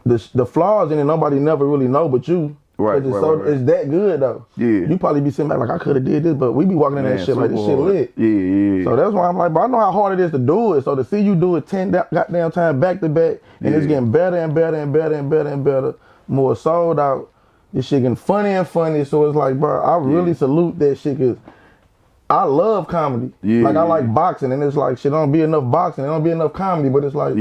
Speaker 3: The flaws in it, nobody never really know but you.
Speaker 4: Right.
Speaker 3: It's that good though.
Speaker 4: Yeah.
Speaker 3: You probably be sitting back like, I could have did this, but we be walking in that shit like, this shit lit.
Speaker 4: Yeah.
Speaker 3: So that's why I'm like, but I know how hard it is to do it. So to see you do it 10 goddamn times back to back, and it's getting better and better and better and better and better, more sold out. This shit getting funny and funny. So it's like, bro, I really salute that shit, because I love comedy.
Speaker 4: Yeah.
Speaker 3: Like, I like boxing, and it's like, shit, don't be enough boxing, there don't be enough comedy, but it's like,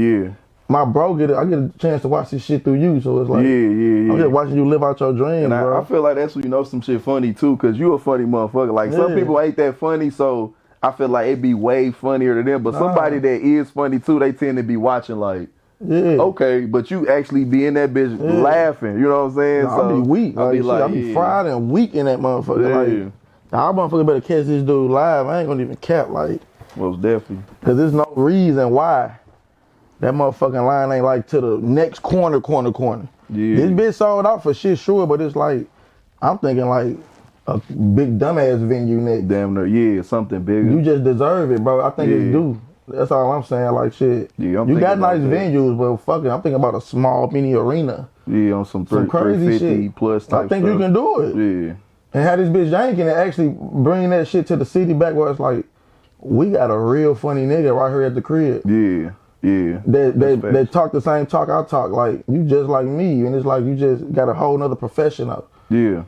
Speaker 3: my bro I get a chance to watch this shit through you, so it's like, I'm just watching you live out your dreams, bro.
Speaker 4: I feel like that's when you know some shit funny too, because you a funny motherfucker. Like, some people ain't that funny, so I feel like it be way funnier than them, but somebody that is funny too, they tend to be watching like,
Speaker 3: Yeah.
Speaker 4: Okay, but you actually be in that bitch laughing. You know what I'm saying?
Speaker 3: No, I'll be weak. I'll be fried and weak in that motherfucker. Like, our motherfucker better catch this dude live. I ain't gonna even cap, like.
Speaker 4: Most definitely.
Speaker 3: Cause there's no reason why that motherfucking line ain't like to the next corner.
Speaker 4: Yeah.
Speaker 3: This bitch sold out for shit, sure, but it's like, I'm thinking like a big dumbass venue next.
Speaker 4: Damn near, yeah, something bigger.
Speaker 3: You just deserve it, bro. I think it's due. That's all I'm saying. Like shit.
Speaker 4: Yeah,
Speaker 3: you got nice venues, but fuck it. I'm thinking about a small mini arena.
Speaker 4: Yeah, on some
Speaker 3: crazy
Speaker 4: 350
Speaker 3: shit.
Speaker 4: plus type
Speaker 3: I think
Speaker 4: stuff.
Speaker 3: you can do it.
Speaker 4: Yeah.
Speaker 3: And have this bitch yanking and actually bring that shit to the city back where it's like, we got a real funny nigga right here at the crib.
Speaker 4: Yeah.
Speaker 3: They talk the same talk I talk. Like, you just like me. And it's like you just got a whole nother profession up.
Speaker 4: Yeah.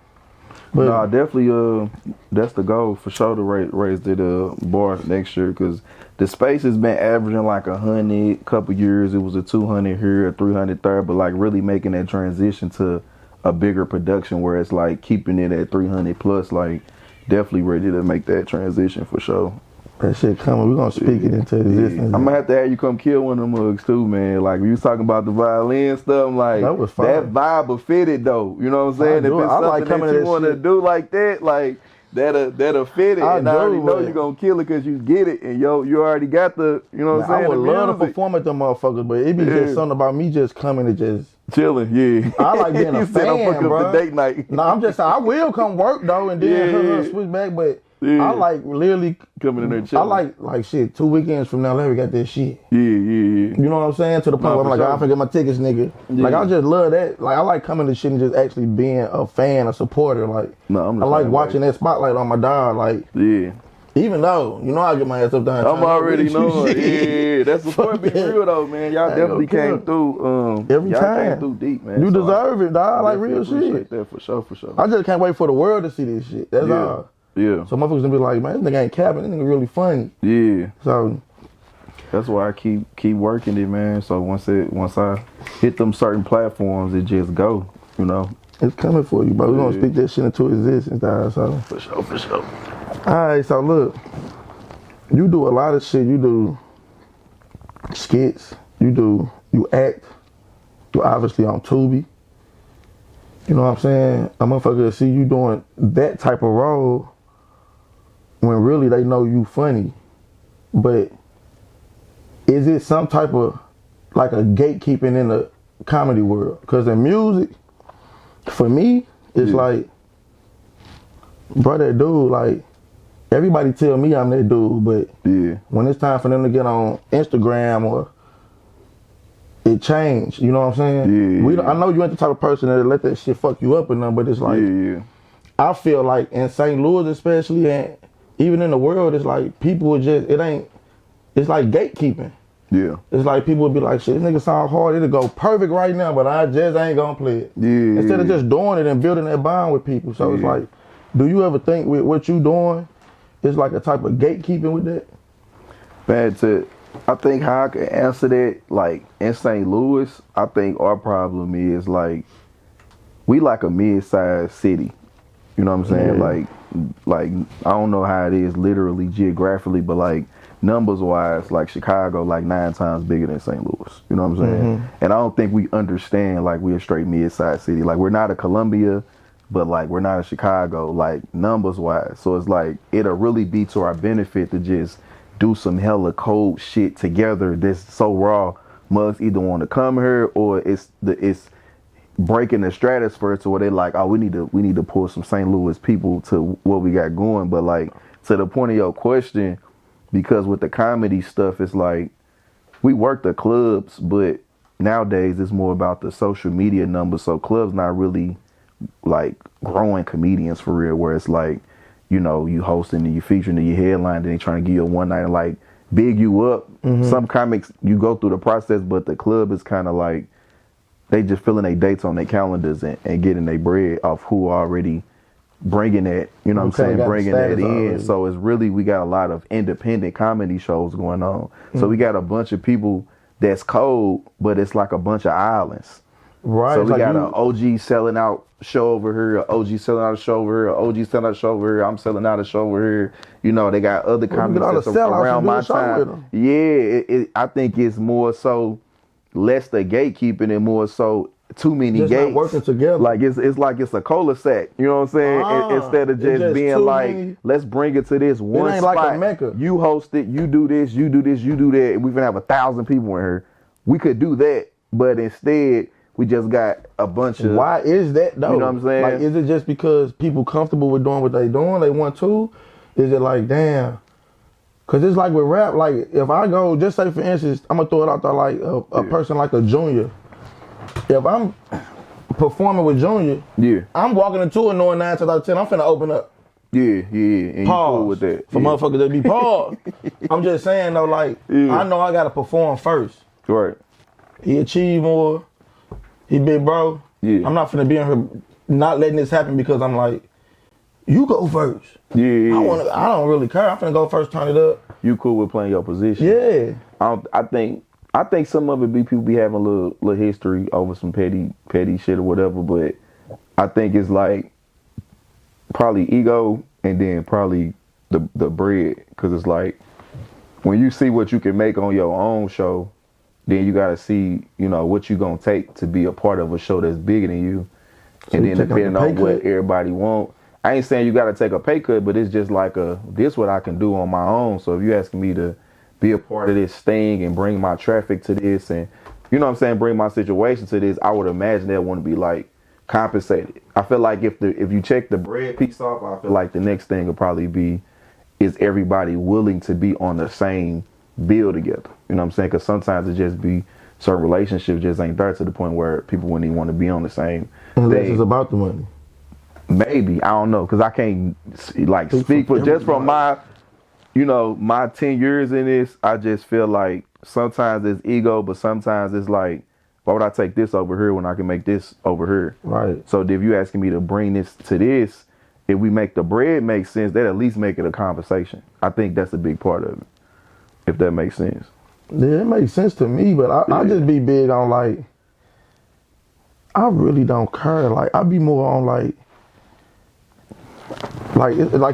Speaker 3: But
Speaker 4: nah, definitely, that's the goal for sure to raise the bar next year, because the space has been averaging like 100, couple years. It was a 200 here, a 300 there, but like really making that transition to a bigger production where it's like keeping it at 300 plus, like definitely ready to make that transition for sure.
Speaker 3: That shit coming. We're going to speak it into existence.
Speaker 4: I'm going to have you come kill one of them mugs too, man. Like, we was talking about the violin stuff. I'm like,
Speaker 3: that was fun.
Speaker 4: That vibe will fit it, though. You know what I'm saying? If it's something that you want to do like that, like, that'll fit it. I already know you're going to kill it because you get it. And you already got the, you know what I'm saying?
Speaker 3: I would love to perform at them motherfuckers, but it be just something about me just coming and just...
Speaker 4: chilling, yeah.
Speaker 3: I like being a fan, bro.
Speaker 4: Up the date night.
Speaker 3: No, I'm just saying, I will come work, though, and then switch back, but... I like literally
Speaker 4: coming in there chilling.
Speaker 3: I like shit. 2 weekends from now, Larry got that shit.
Speaker 4: Yeah.
Speaker 3: You know what I'm saying? To the point where I'm like, I forget my tickets, nigga. Yeah. Like, I just love that. Like, I like coming to shit and just actually being a fan, a supporter. Like, I like watching that spotlight on my dog. Like, even though, you know, I get my ass up there.
Speaker 4: I'm already knowing. Yeah, that's support be real though, man. Y'all definitely came through.
Speaker 3: Every
Speaker 4: y'all
Speaker 3: time.
Speaker 4: came through deep, man.
Speaker 3: You deserve it, dog. Like real shit.
Speaker 4: That for sure.
Speaker 3: I just can't wait for the world to see this shit. That's all.
Speaker 4: Yeah.
Speaker 3: So motherfuckers gonna be like, man, this nigga ain't capping. This nigga really funny.
Speaker 4: Yeah.
Speaker 3: So
Speaker 4: that's why I keep working it, man. So once I hit them certain platforms, it just go. You know.
Speaker 3: It's coming for you, bro. We're gonna speak that shit into existence, dog. So
Speaker 4: for sure.
Speaker 3: All right, so look, you do a lot of shit. You do skits. You act. You obviously on Tubi. You know what I'm saying? A motherfucker see you doing that type of role when really they know you funny. But is it some type of like a gatekeeping in the comedy world? Because in music, for me, it's like, bro, that dude, like, everybody tell me I'm that dude, but when it's time for them to get on Instagram or it changed, you know what I'm saying? I know you ain't the type of person that let that shit fuck you up or nothing, but it's like, I feel like in St. Louis especially, and even in the world, it's like people would just, it's like gatekeeping.
Speaker 4: Yeah.
Speaker 3: It's like people would be like, shit, this nigga sound hard, it'll go perfect right now, but I just ain't gonna play it.
Speaker 4: Yeah.
Speaker 3: Instead of just doing it and building that bond with people. So it's like, do you ever think with what you doing, it's like a type of gatekeeping with that?
Speaker 4: I think how I can answer that, like in St. Louis, I think our problem is like, we like a mid-sized city. You know what I'm saying? Like I don't know how it is literally geographically, but like numbers wise, like Chicago, like 9 times bigger than St. Louis. You know what I'm saying? And I don't think we understand like we're a straight mid-sized city. Like we're not a Columbia, but like we're not a Chicago, like numbers wise. So it's like, it'll really be to our benefit to just do some hella cold shit together that's so raw. Mugs either want to come here or it's breaking the stratosphere to where they like, oh, we need to pull some St. Louis people to what we got going. But like, to the point of your question, because with the comedy stuff, it's like we work the clubs, but nowadays it's more about the social media numbers. So clubs not really like growing comedians for real, where it's like, you know, you hosting and you featuring and you headline and they trying to give you a one night and like big you up. Some comics, you go through the process, but the club is kind of like, they just filling their dates on their calendars and getting their bread off who already bringing that, you know what I'm saying, bringing that in. Already. So it's really, we got a lot of independent comedy shows going on. So we got a bunch of people that's cold, but it's like a bunch of islands.
Speaker 3: Right.
Speaker 4: So we got an OG selling out show over here, an OG selling out a show over here, an OG selling out a show over here, I'm selling out a show over here. You know, they got other comics that's around my time. Yeah, I think it's more so less the gatekeeping and more so too many
Speaker 3: Just
Speaker 4: gates
Speaker 3: not working together.
Speaker 4: Like it's like it's a cul-de-sac. You know what I'm saying? Instead of just being like,
Speaker 3: many.
Speaker 4: let's bring it to this one
Speaker 3: ain't
Speaker 4: spot.
Speaker 3: like a Mecca.
Speaker 4: You host it. You do this. You do this. You do that. And we can have 1,000 people in here. We could do that, but instead we just got a bunch of.
Speaker 3: Why is that though?
Speaker 4: You know what I'm saying?
Speaker 3: Like, is it just because people comfortable with doing what they doing? They want to? Is it like, damn? Cause it's like with rap. Like if I go, just say for instance, I'm gonna throw it out there like a person like a Junior. If I'm performing with Junior, I'm walking into it knowing 9 times out of 10 I'm finna open up.
Speaker 4: Yeah. And
Speaker 3: pause.
Speaker 4: You cool with that.
Speaker 3: For motherfuckers that be paused. I'm just saying though, like I know I gotta perform first.
Speaker 4: Right.
Speaker 3: He achieved more. He big bro.
Speaker 4: Yeah.
Speaker 3: I'm not finna be in here not letting this happen because I'm like, you go first.
Speaker 4: Yeah.
Speaker 3: I don't really care. I'm finna go first, turn it up.
Speaker 4: You cool with playing your position?
Speaker 3: Yeah.
Speaker 4: I think some of it be people be having a little history over some petty shit or whatever, but I think it's like probably ego and then probably the bread, because it's like when you see what you can make on your own show, then you gotta see, you know, what you gonna take to be a part of a show that's bigger than you. So and then depending on what everybody want, I ain't saying you gotta take a pay cut, but it's just like this what I can do on my own. So if you asking me to be a part of this thing and bring my traffic to this and, you know what I'm saying, bring my situation to this, I would imagine they'll want to be like compensated. I feel like if you check the bread piece off, I feel like the next thing will probably be, is everybody willing to be on the same bill together? You know what I'm saying? Because sometimes it just be certain relationships just ain't there to the point where people wouldn't even want to be on the same
Speaker 3: Unless
Speaker 4: thing.
Speaker 3: it's about the money.
Speaker 4: Maybe. I don't know. Because I can't like speak for just from my, you know, my 10 years in this. I just feel like sometimes it's ego, but sometimes it's like, why would I take this over here when I can make this over here?
Speaker 3: Right.
Speaker 4: So if you asking me to bring this to this, if we make the bread make sense, that at least make it a conversation. I think that's a big part of it, if that makes sense.
Speaker 3: Yeah, it makes sense to me, but I just be big on like, I really don't care. Like I be more on like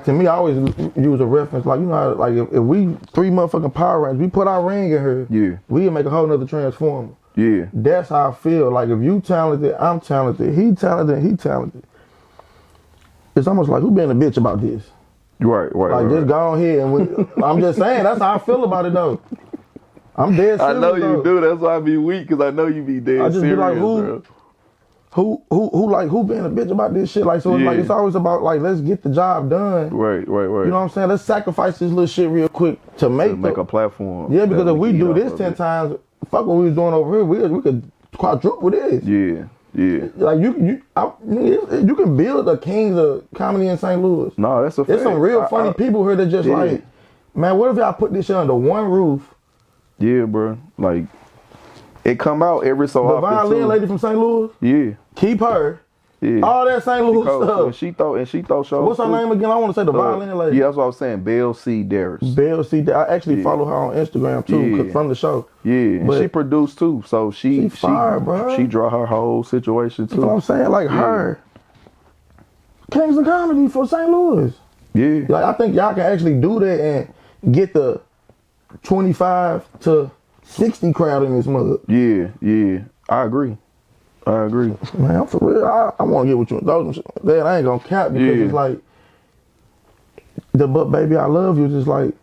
Speaker 3: to me, I always use a reference. Like, you know, like if we 3 motherfucking Power Rangers, we put our ring in here, we can make a whole nother transformer.
Speaker 4: Yeah.
Speaker 3: That's how I feel. Like if you talented, I'm talented, he talented. It's almost like who being a bitch about this?
Speaker 4: Right.
Speaker 3: Like just go on here and I'm just saying that's how I feel about it though. I'm dead serious.
Speaker 4: I know you
Speaker 3: though.
Speaker 4: do. That's why I be weak, because I know you be dead
Speaker 3: I just
Speaker 4: serious.
Speaker 3: Be like, who being a bitch about this shit? Like, so it's like, it's always about like, let's get the job done.
Speaker 4: Right.
Speaker 3: You know what I'm saying? Let's sacrifice this little shit real quick to make
Speaker 4: a platform.
Speaker 3: Yeah, because if we do this 10 times, fuck what we was doing over here, we could quadruple this.
Speaker 4: Yeah.
Speaker 3: Like you can build a Kings of comedy in St. Louis.
Speaker 4: No, that's a fact.
Speaker 3: There's some real funny people here that just like, man, what if y'all put this shit under one roof?
Speaker 4: Yeah, bro. Like, it come out every so often.
Speaker 3: The violin lady from St. Louis?
Speaker 4: Yeah.
Speaker 3: Keep her.
Speaker 4: Yeah.
Speaker 3: All that St. Louis stuff.
Speaker 4: And she throw shows.
Speaker 3: What's her name again? I want to say the violin lady.
Speaker 4: Yeah, that's what I was saying. Belle C. Darris.
Speaker 3: Belle C. I actually follow her on Instagram too, from the show.
Speaker 4: Yeah, and she produced too. So she
Speaker 3: fire, bro.
Speaker 4: She draw her whole situation too.
Speaker 3: That's what I'm saying. Like her. Kings of Comedy for St. Louis.
Speaker 4: Yeah.
Speaker 3: Like I think y'all can actually do that and get the 25 to 60 crowd in this mother.
Speaker 4: Yeah. I agree. Man,
Speaker 3: I'm for real. I want to get with you. That I ain't gonna cap because it's like but baby, I love you. It's just like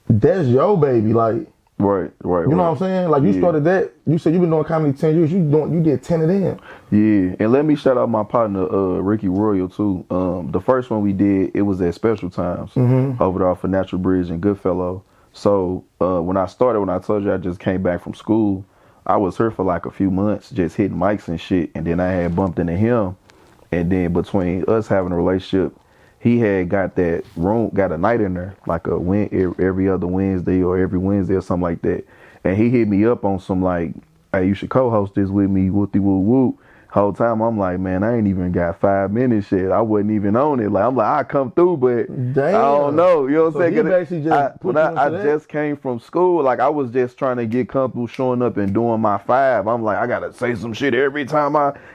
Speaker 3: that's your baby. Like
Speaker 4: right.
Speaker 3: You know what I'm saying? Like you started that. You said you've been doing comedy 10 years. You did 10 of them.
Speaker 4: Yeah, and let me shout out my partner Ricky Royal too. The first one we did, it was at Special Times over there off of Natural Bridge and Goodfellow. So when I told you I just came back from school, I was here for like a few months just hitting mics and shit, and then I had bumped into him, and then between us having a relationship, he had got that room, got a night in there, like every other Wednesday or every Wednesday or something like that, and he hit me up on some like, hey, you should co-host this with me, whoopty whoop whoop. Whole time I'm like, man, I ain't even got 5 minutes shit. I wasn't even on it. Like I'm like, I come through, but
Speaker 3: damn.
Speaker 4: I don't know. You know what I'm saying?
Speaker 3: He basically just
Speaker 4: I just came from school. Like I was just trying to get comfortable showing up and doing my 5. I'm like, I gotta say some shit every time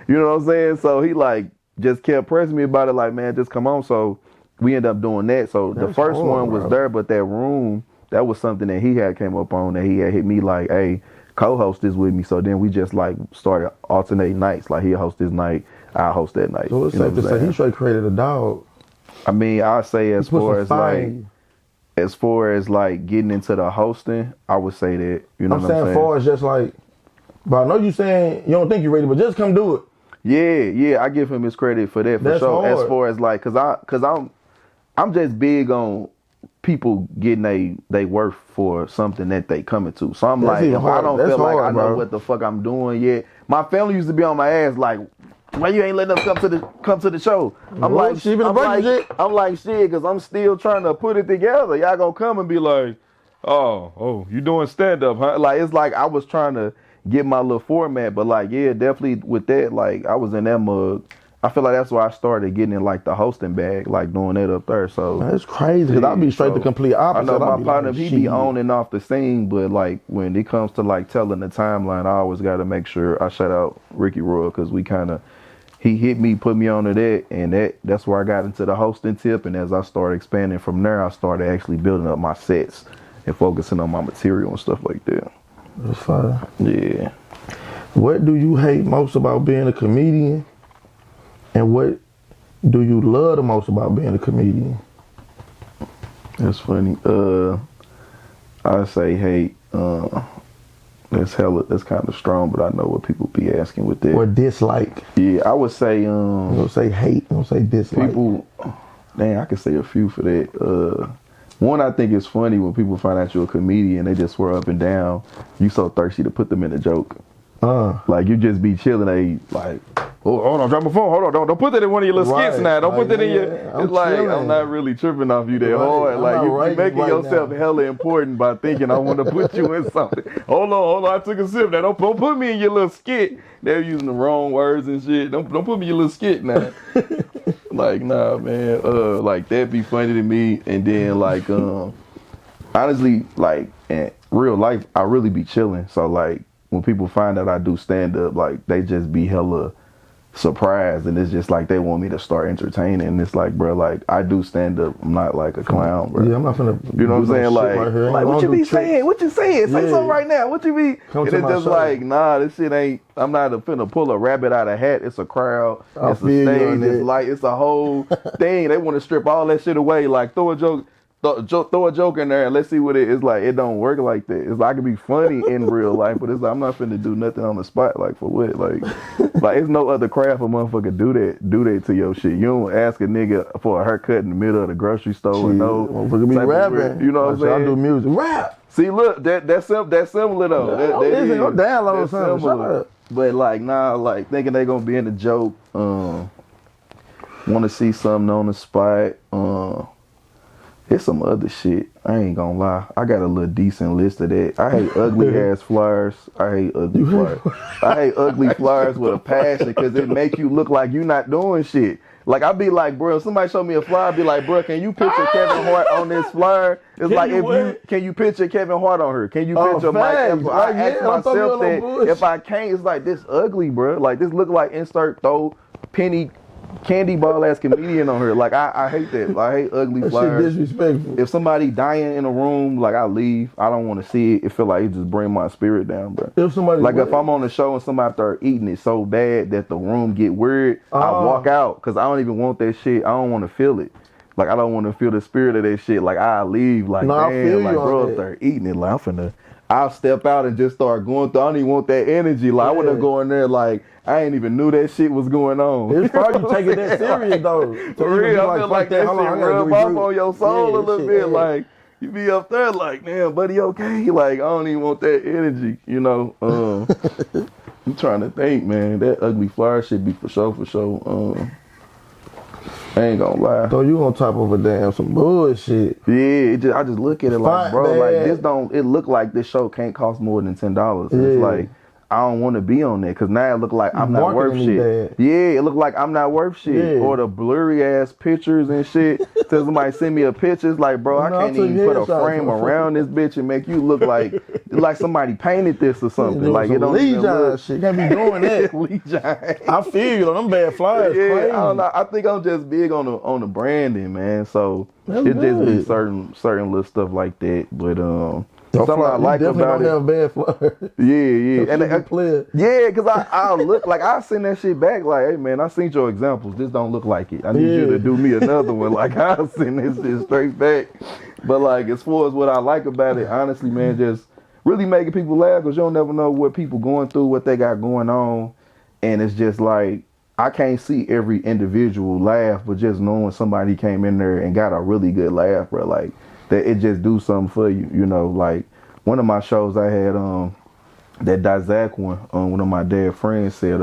Speaker 4: you know what I'm saying? So he like just kept pressing me about it. Like, man, just come on. So we ended up doing that. So the first one was there, but that room, that was something that he had came up on, that he had hit me like, hey, co-host this with me. So then we just like started alternating nights. Like he'll host this night, I'll host that night.
Speaker 3: So it's safe to say he straight created a dog.
Speaker 4: I mean, I'd say as far as like getting into the hosting, I would say that, you know what I'm saying?
Speaker 3: As far as just like, but I know you saying you don't think you're ready, but just come do it.
Speaker 4: Yeah, I give him his credit for that for sure. Hard. As far as like, cause I'm just big on people getting they worth for something that they coming to. So I'm like, if I don't feel like I know what the fuck I'm doing yet. My family used to be on my ass like, why you ain't letting us come to the show? I'm like, shit, because I'm still trying to put it together. Y'all gonna come and be like, oh, you doing stand up, huh? Like, it's like I was trying to get my little format, but like, yeah, definitely with that, like I was in that mug. I feel like that's why I started getting in like the hosting bag, like doing that up there. So
Speaker 3: that's crazy. Cause I'll be straight the complete opposite.
Speaker 4: I know my partner, like, he be on and off the scene, but like when it comes to like telling the timeline, I always got to make sure I shout out Ricky Roy, because he hit me, put me onto that, and that's where I got into the hosting tip. And as I started expanding from there, I started actually building up my sets and focusing on my material and stuff like that.
Speaker 3: That's fine.
Speaker 4: Yeah.
Speaker 3: What do you hate most about being a comedian? And what do you love the most about being a comedian?
Speaker 4: That's funny. I say hate. That's kind of strong, but I know what people be asking with that.
Speaker 3: Or dislike.
Speaker 4: Yeah, I would say.
Speaker 3: I'm gonna say hate. I'm gonna say dislike.
Speaker 4: People, dang, I could say a few for that. One, I think it's funny when people find out you're a comedian, they just swear up and down. You so thirsty to put them in a joke. Like you just be chilling, they like, oh, hold on, drop my phone, hold on, don't put that in one of your little skits now. Don't put that in your. It's like chilling. I'm not really tripping off you that hard. Like you're making yourself hella important by thinking I want to put you in something. Hold on, I took a sip now. Don't put me in your little skit. They're using the wrong words and shit. Don't put me in your little skit now. Like nah, man. Like that'd be funny to me. And then like honestly, like in real life, I really be chilling. So like, when people find out I do stand up, like they just be hella surprised, and it's just like they want me to start entertaining. And it's like, bro, like I do stand up. I'm not like a clown, bro.
Speaker 3: Yeah, I'm not finna.
Speaker 4: You know what I'm saying? Like what you be saying? What you saying? Say something right now. What you be? And it's just like, nah, this shit ain't. I'm not finna pull a rabbit out of a hat. It's a crowd. It's a stage. It's like it's a whole thing. They want to strip all that shit away. Like throw a joke in there and let's see what it is. Like it don't work like that. It's like I can be funny in real life, but it's like I'm not finna do nothing on the spot. Like for what? Like it's no other craft a motherfucker do that to your shit. You don't ask a nigga for a haircut in the middle of the grocery store and no
Speaker 3: motherfucker be rapping.
Speaker 4: You know what I'm saying?
Speaker 3: I do music. Rap.
Speaker 4: See, look, that's similar though.
Speaker 3: Listen, go download something. Shut up.
Speaker 4: But like nah, like thinking they gonna be in the joke. Want to see something on the spot. It's some other shit. I ain't gonna lie. I got a little decent list of that. I hate ugly ass flyers. I hate ugly flyers. I hate ugly flyers with a passion because it make you look like you not doing shit. Like I be like, bro, if somebody show me a flyer, I be like, bro, can you picture Kevin Hart on this flyer? It's like can you picture Kevin Hart on her? Can you picture Mike? I ask myself that if I can't, it's like this ugly, bro. Like this look like insert throw penny candy ball ass comedian on her. Like I hate that. I hate ugly flyers.
Speaker 3: Shit disrespectful.
Speaker 4: If somebody dying in a room, like I leave. I don't want to see it. It feel like it just bring my spirit down, bro. If I'm on the show and somebody start eating it so bad that the room get weird, I walk out because I don't even want that shit. I don't want to feel it. Like I don't want to feel the spirit of that shit. Like I leave. Like damn, like bro, if they're eating it, like I'll step out and just start going through. I don't even want that energy. Like I want to go in there like I ain't even knew that shit was going on.
Speaker 3: It's probably taking that serious though.
Speaker 4: For real, I feel like that shit rub off on your soul a little bit. Like you be up there like, damn, buddy, okay? Like I don't even want that energy, you know. I'm trying to think, man. That ugly flyer shit be for sure. I ain't gonna lie.
Speaker 3: So you on top of a damn some bullshit.
Speaker 4: Yeah, I just look at it like, bro, like this don't. It look like this show can't cost more than $10. Yeah. It's like I don't want to be on there because now it look like I'm not worth shit. Yeah, it look like I'm not worth shit. Yeah. Or the blurry ass pictures and shit. Till somebody send me a picture, it's like, bro, I can't even put a frame around this bitch and make you look like somebody painted this or something. Like it don't even look.
Speaker 3: Shit. Can't be doing that. I feel you. Them bad flyers.
Speaker 4: Yeah,
Speaker 3: crazy.
Speaker 4: I don't know. I think I'm just big on the branding, man. So it just be certain little stuff like that. But Something I like about it.
Speaker 3: Don't have bad flirt.
Speaker 4: Yeah.
Speaker 3: And
Speaker 4: yeah, because I look like I send that shit back like, hey man, I seen your examples. This don't look like it. I need you to do me another one. Like I'll send this shit straight back. But like as far as what I like about it, honestly, man, just really making people laugh because you don't never know what people going through, what they got going on, and it's just like I can't see every individual laugh, but just knowing somebody came in there and got a really good laugh, bro, like that it just do something for you, you know. Like one of my shows I had that Dizak one of my dead friends said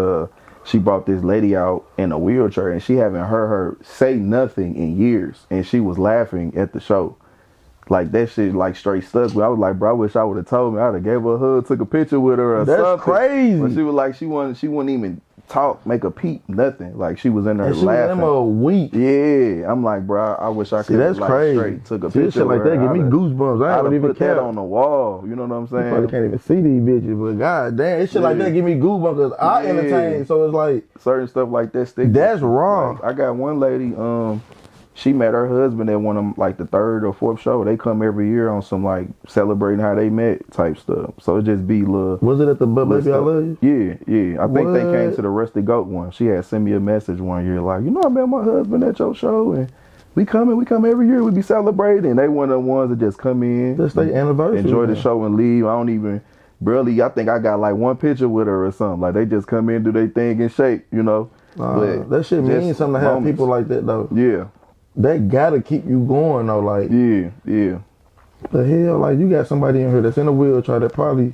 Speaker 4: she brought this lady out in a wheelchair and she haven't heard her say nothing in years and she was laughing at the show. Like that shit like straight stuck. But I was like, bro, I wish I would have told me. I'd have gave her a hug, took a picture with her or something.
Speaker 3: That's crazy.
Speaker 4: But she was like, she wouldn't even talk, make a peep, nothing. Like she was in there laughing.
Speaker 3: She was in week.
Speaker 4: Yeah, I'm like, bro, I wish I could.
Speaker 3: That's
Speaker 4: like,
Speaker 3: crazy.
Speaker 4: Straight took a picture
Speaker 3: shit like that give me goosebumps. I don't even
Speaker 4: put
Speaker 3: care.
Speaker 4: that on the wall. You know what I'm saying?
Speaker 3: You probably can't even see these bitches, but god damn, shit like that give me goosebumps because I entertain. So it's like
Speaker 4: certain stuff like that stick.
Speaker 3: That's wrong.
Speaker 4: Like, I got one lady. She met her husband at one of like the third or fourth show. They come every year on some like celebrating how they met type stuff. So it just be love.
Speaker 3: Was it at the Baby I Love You?
Speaker 4: Yeah. I think they came to the Rusty Goat one. She had sent me a message one year like, you know, I met my husband at your show and we come every year. We be celebrating. They one of the ones that just come in.
Speaker 3: That's their anniversary.
Speaker 4: Enjoy the show and leave. I don't even barely. I think I got like one picture with her or something. Like they just come in, do their thing and shake. You know.
Speaker 3: But that shit means something to have people like that though.
Speaker 4: Yeah.
Speaker 3: They gotta keep you going though, like
Speaker 4: yeah.
Speaker 3: The hell, like you got somebody in here that's in a wheelchair that probably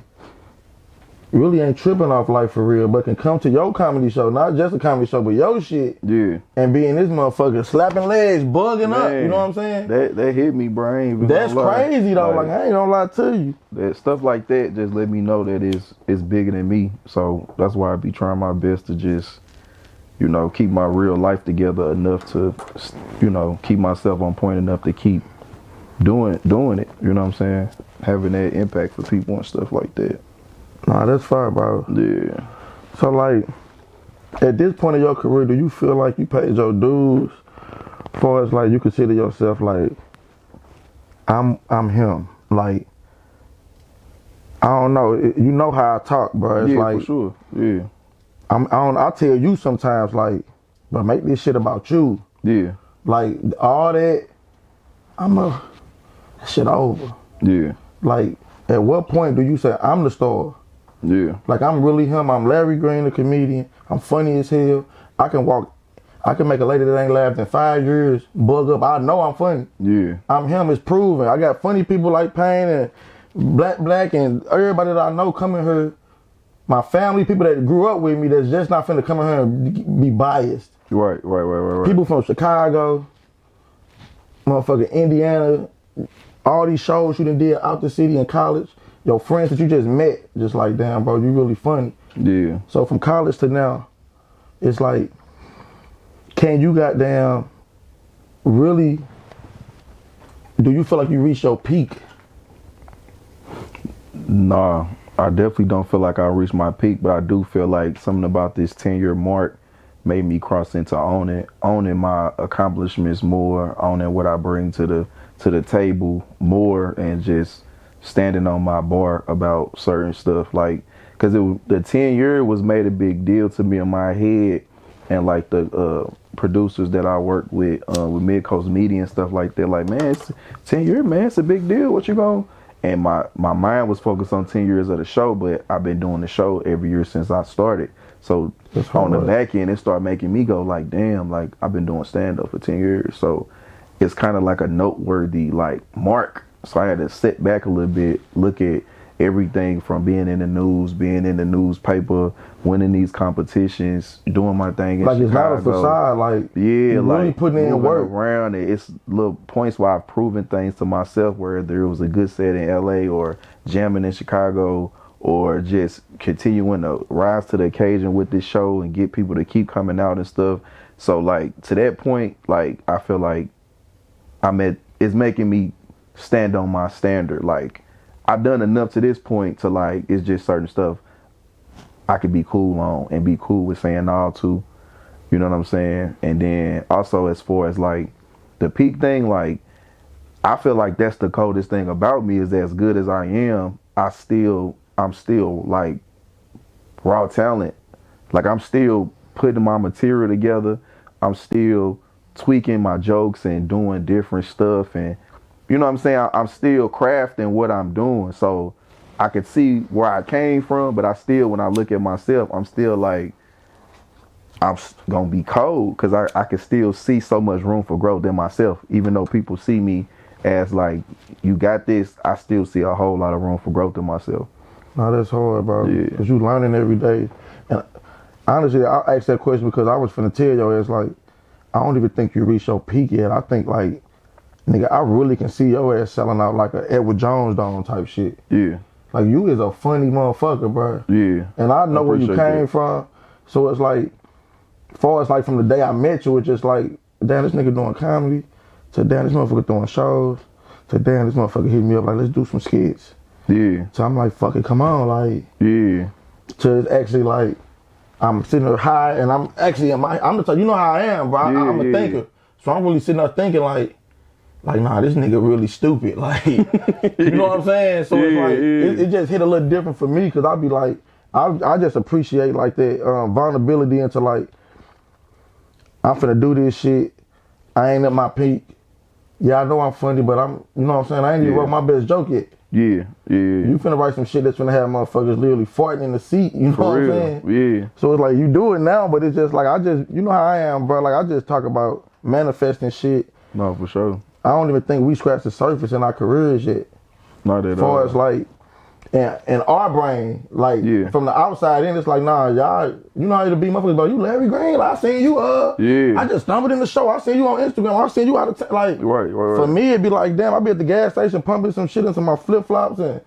Speaker 3: really ain't tripping off life for real, but can come to your comedy show, not just a comedy show, but your shit.
Speaker 4: Yeah.
Speaker 3: And be in this motherfucker slapping legs, bugging up. You know what I'm saying?
Speaker 4: That hit me, brain.
Speaker 3: That's crazy though. Like I ain't gonna lie to you.
Speaker 4: That stuff like that just let me know that it's bigger than me. So that's why I be trying my best to just, you know, keep my real life together enough to, you know, keep myself on point enough to keep doing it. You know what I'm saying? Having that impact for people and stuff like that.
Speaker 3: Nah, that's fire, bro.
Speaker 4: Yeah.
Speaker 3: So like, at this point in your career, do you feel like you paid your dues? As far as like you consider yourself like, I'm him. Like, I don't know. You know how I talk, bro. It's like,
Speaker 4: for sure. Yeah.
Speaker 3: I tell you sometimes like, but make this shit about you.
Speaker 4: Yeah.
Speaker 3: Like all that, that shit over.
Speaker 4: Yeah.
Speaker 3: Like, at what point do you say I'm the star?
Speaker 4: Yeah.
Speaker 3: Like I'm really him. I'm Larry Greene, the comedian. I'm funny as hell. I can make a lady that ain't laughed in 5 years bug up. I know I'm funny.
Speaker 4: Yeah.
Speaker 3: I'm him. It's proven. I got funny people like Payne and Black and everybody that I know coming here. My family, people that grew up with me, that's just not finna come in here and be biased.
Speaker 4: Right.
Speaker 3: People from Chicago, motherfucking Indiana, all these shows you done did out the city in college, your friends that you just met, just like, damn, bro, you really funny.
Speaker 4: Yeah.
Speaker 3: So from college to now, it's like, can you goddamn really, do you feel like you reached your peak?
Speaker 4: Nah. I definitely don't feel like I reached my peak, but I do feel like something about this 10-year mark made me cross into owning my accomplishments more, owning what I bring to the table more, and just standing on my bar about certain stuff. Like, cause the 10-year was made a big deal to me in my head, and like the producers that I work with Mid-Coast Media and stuff like that. Like, man, it's 10-year, man, it's a big deal. What you gonna? And my mind was focused on 10 years of the show, but I've been doing the show every year since I started. So on the back end, it started making me go like, damn, like I've been doing stand-up for 10 years. So it's kind of like a noteworthy like mark. So I had to sit back a little bit, look at everything from being in the news, being in the newspaper, winning these competitions, doing my thing in
Speaker 3: like
Speaker 4: Chicago.
Speaker 3: It's not a facade, like
Speaker 4: yeah, like
Speaker 3: really putting in work
Speaker 4: around it. It's little points where I've proven things to myself, whether it was a good set in LA or jamming in Chicago or just continuing to rise to the occasion with this show and get people to keep coming out and stuff. So like to that point, like I feel like it's making me stand on my standard. Like I've done enough to this point to like, it's just certain stuff I could be cool on and be cool with saying all to, you know what I'm saying? And then also as far as like the peak thing, like I feel like that's the coldest thing about me is that as good as I am, I'm still like raw talent. Like I'm still putting my material together. I'm still tweaking my jokes and doing different stuff, and you know what I'm saying? I'm still crafting what I'm doing. So I could see where I came from, but I still, when I look at myself, I'm still like, I'm gonna be cold because I can still see so much room for growth in myself. Even though people see me as like, you got this, I still see a whole lot of room for growth in myself.
Speaker 3: No, that's hard, bro.
Speaker 4: Yeah.
Speaker 3: Because you learning every day. And honestly, I asked that question because I was finna tell your ass, like, I don't even think you reached your peak yet. I think, like, nigga, I really can see your ass selling out like a Edward Jones Dome type shit.
Speaker 4: Yeah.
Speaker 3: Like, you is a funny motherfucker, bro.
Speaker 4: Yeah.
Speaker 3: And I know where you came
Speaker 4: that.
Speaker 3: from. So it's like, as far as like from the day I met you, it's just like, damn, this nigga doing comedy, to damn, this motherfucker doing shows, to damn, this motherfucker hit me up like, let's do some skits.
Speaker 4: Yeah.
Speaker 3: So I'm like, fuck it, come on, like.
Speaker 4: Yeah.
Speaker 3: So it's actually like, I'm sitting there high, and I'm actually, I'm the type, you know how I am, bro. I'm a thinker. So I'm really sitting there thinking like, nah, this nigga really stupid. Like, you know what I'm saying? So it's like, it just hit a little different for me, because I'll be like, I just appreciate like that vulnerability into like, I'm finna do this shit. I ain't at my peak. Yeah, I know I'm funny, but I'm, you know what I'm saying? I ain't even wrote my best joke yet.
Speaker 4: Yeah. You
Speaker 3: finna write some shit that's finna have motherfuckers literally farting in the seat, you know what I'm saying?
Speaker 4: Yeah.
Speaker 3: So it's like, you do it now, but it's just like, you know how I am, bro. Like, I just talk about manifesting shit.
Speaker 4: No, for sure.
Speaker 3: I don't even think we scratched the surface in our careers yet.
Speaker 4: Not at all.
Speaker 3: As far as like, in our brain, like, from the outside in, it's like, nah, y'all, you know how to be motherfuckers, but you Larry Greene, I seen you, I just stumbled in the show, I seen you on Instagram, I seen you out of like,
Speaker 4: right.
Speaker 3: For me, it'd be like, damn, I be at the gas station pumping some shit into my flip-flops and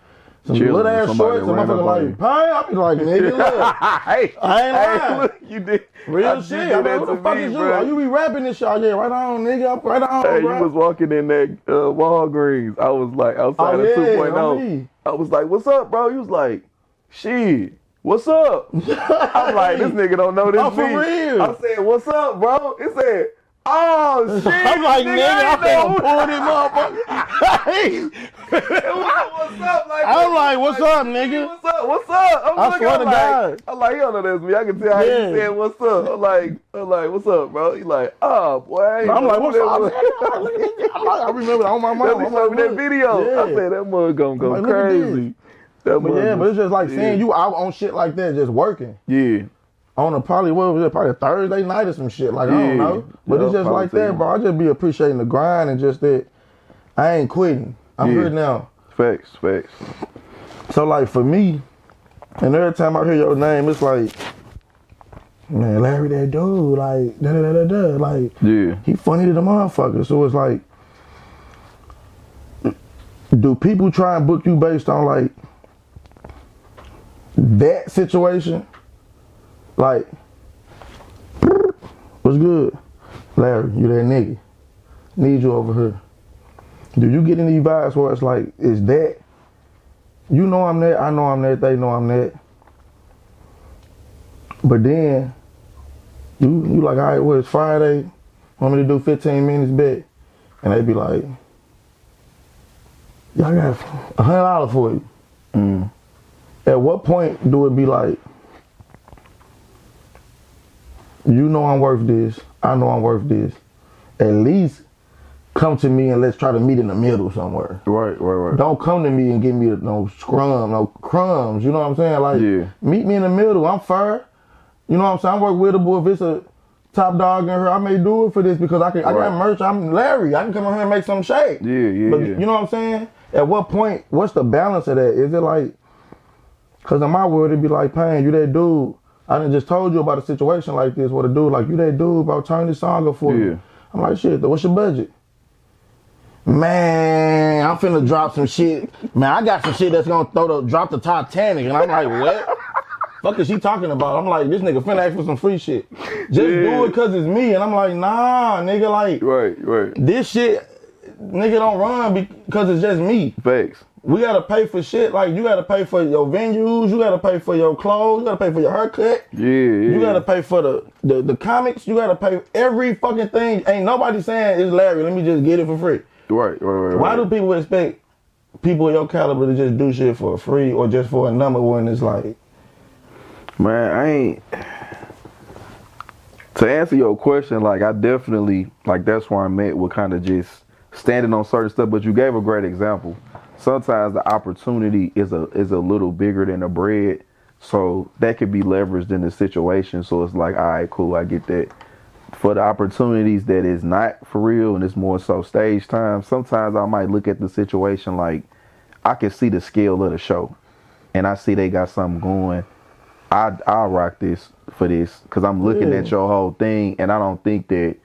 Speaker 3: some little ass shorts, and motherfucker like, pay, I be like, nigga, look, I ain't lying.
Speaker 4: Look, you did.
Speaker 3: Real shit. I'm like, what the fuck is you? Oh, you be rapping this shit? Oh, yeah, right on, nigga. Right on,
Speaker 4: Hey,
Speaker 3: bro.
Speaker 4: you was walking in that Walgreens. I was like, outside of 2.0. I was like, what's up, bro? You was like, shit, what's up? I'm like, this nigga don't know this
Speaker 3: for
Speaker 4: beat.
Speaker 3: real.
Speaker 4: I said, what's up, bro? It said, oh, shit.
Speaker 3: I'm like, nigga, I'm
Speaker 4: know.
Speaker 3: gonna pull this motherfucker.
Speaker 4: What's up? Like,
Speaker 3: I'm like, what's up, nigga?
Speaker 4: What's up? What's up? I'm
Speaker 3: I swear to God.
Speaker 4: I'm like, he don't know that's me. I can tell how he said, what's up? I'm like, what's up, bro? He like, oh, boy.
Speaker 3: I'm like, what's up? I remember on my mom.
Speaker 4: I'm like, that video.
Speaker 3: Yeah.
Speaker 4: I said, that mother gonna go
Speaker 3: like,
Speaker 4: crazy.
Speaker 3: But it's just like seeing you out on shit like that, just working.
Speaker 4: Yeah.
Speaker 3: On a probably a Thursday night or some shit. Like, I don't know. But it's just like that, bro. I just be appreciating the grind and just that I ain't quitting. I'm here now.
Speaker 4: Facts.
Speaker 3: So, like, for me, and every time I hear your name, it's like, man, Larry, that dude, like, da-da-da-da-da. Like, he funny to the motherfucker. So it's like, do people try and book you based on, like, that situation? Like, what's good? Larry, you that nigga. Need you over here. Do you get any vibes where it's like, is that, you know I'm that, I know I'm that, they know I'm that. But then, you like, all right, well, it's Friday, want me to do 15 minutes bet? And they be like, yeah, I got $100 for you. At what point do it be like, you know I'm worth this, I know I'm worth this, at least come to me and let's try to meet in the middle somewhere.
Speaker 4: Right.
Speaker 3: Don't come to me and give me no crumbs, you know what I'm saying? Like, meet me in the middle, I'm fair. You know what I'm saying? I'm work with her, but if it's a top dog in her, I may do it for this because I got merch, I'm Larry, I can come on here and make something shake. But you know what I'm saying? At what point, what's the balance of that? Is it like, because in my world, it'd be like, Payne, you that dude, I done just told you about a situation like this, what a dude, like, you that dude, bro, turn this song up for me. I'm like, shit, what's your budget? Man, I'm finna drop some shit. Man, I got some shit that's gonna drop the Titanic. And I'm like, what? Fuck is she talking about? I'm like, this nigga finna ask for some free shit. Just do it cause it's me. And I'm like, nah, nigga, like,
Speaker 4: right.
Speaker 3: This shit, nigga, don't run because it's just me.
Speaker 4: Facts.
Speaker 3: We gotta pay for shit. Like, you gotta pay for your venues, you gotta pay for your clothes, you gotta pay for your haircut. You gotta pay for the comics, you gotta pay every fucking thing. Ain't nobody saying it's Larry, let me just get it for free.
Speaker 4: Right.
Speaker 3: Why do people expect people of your caliber to just do shit for free or just for a number when it's like,
Speaker 4: man, I ain't. To answer your question, like I definitely like that's where I'm at with kind of just standing on certain stuff. But you gave a great example. Sometimes the opportunity is a little bigger than the bread, so that could be leveraged in the situation. So it's like, all right, cool, I get that. For the opportunities that is not for real and it's more so stage time, sometimes I might look at the situation like I can see the scale of the show, and I see they got something going. I'll rock this for this because I'm looking at your whole thing, and I don't think that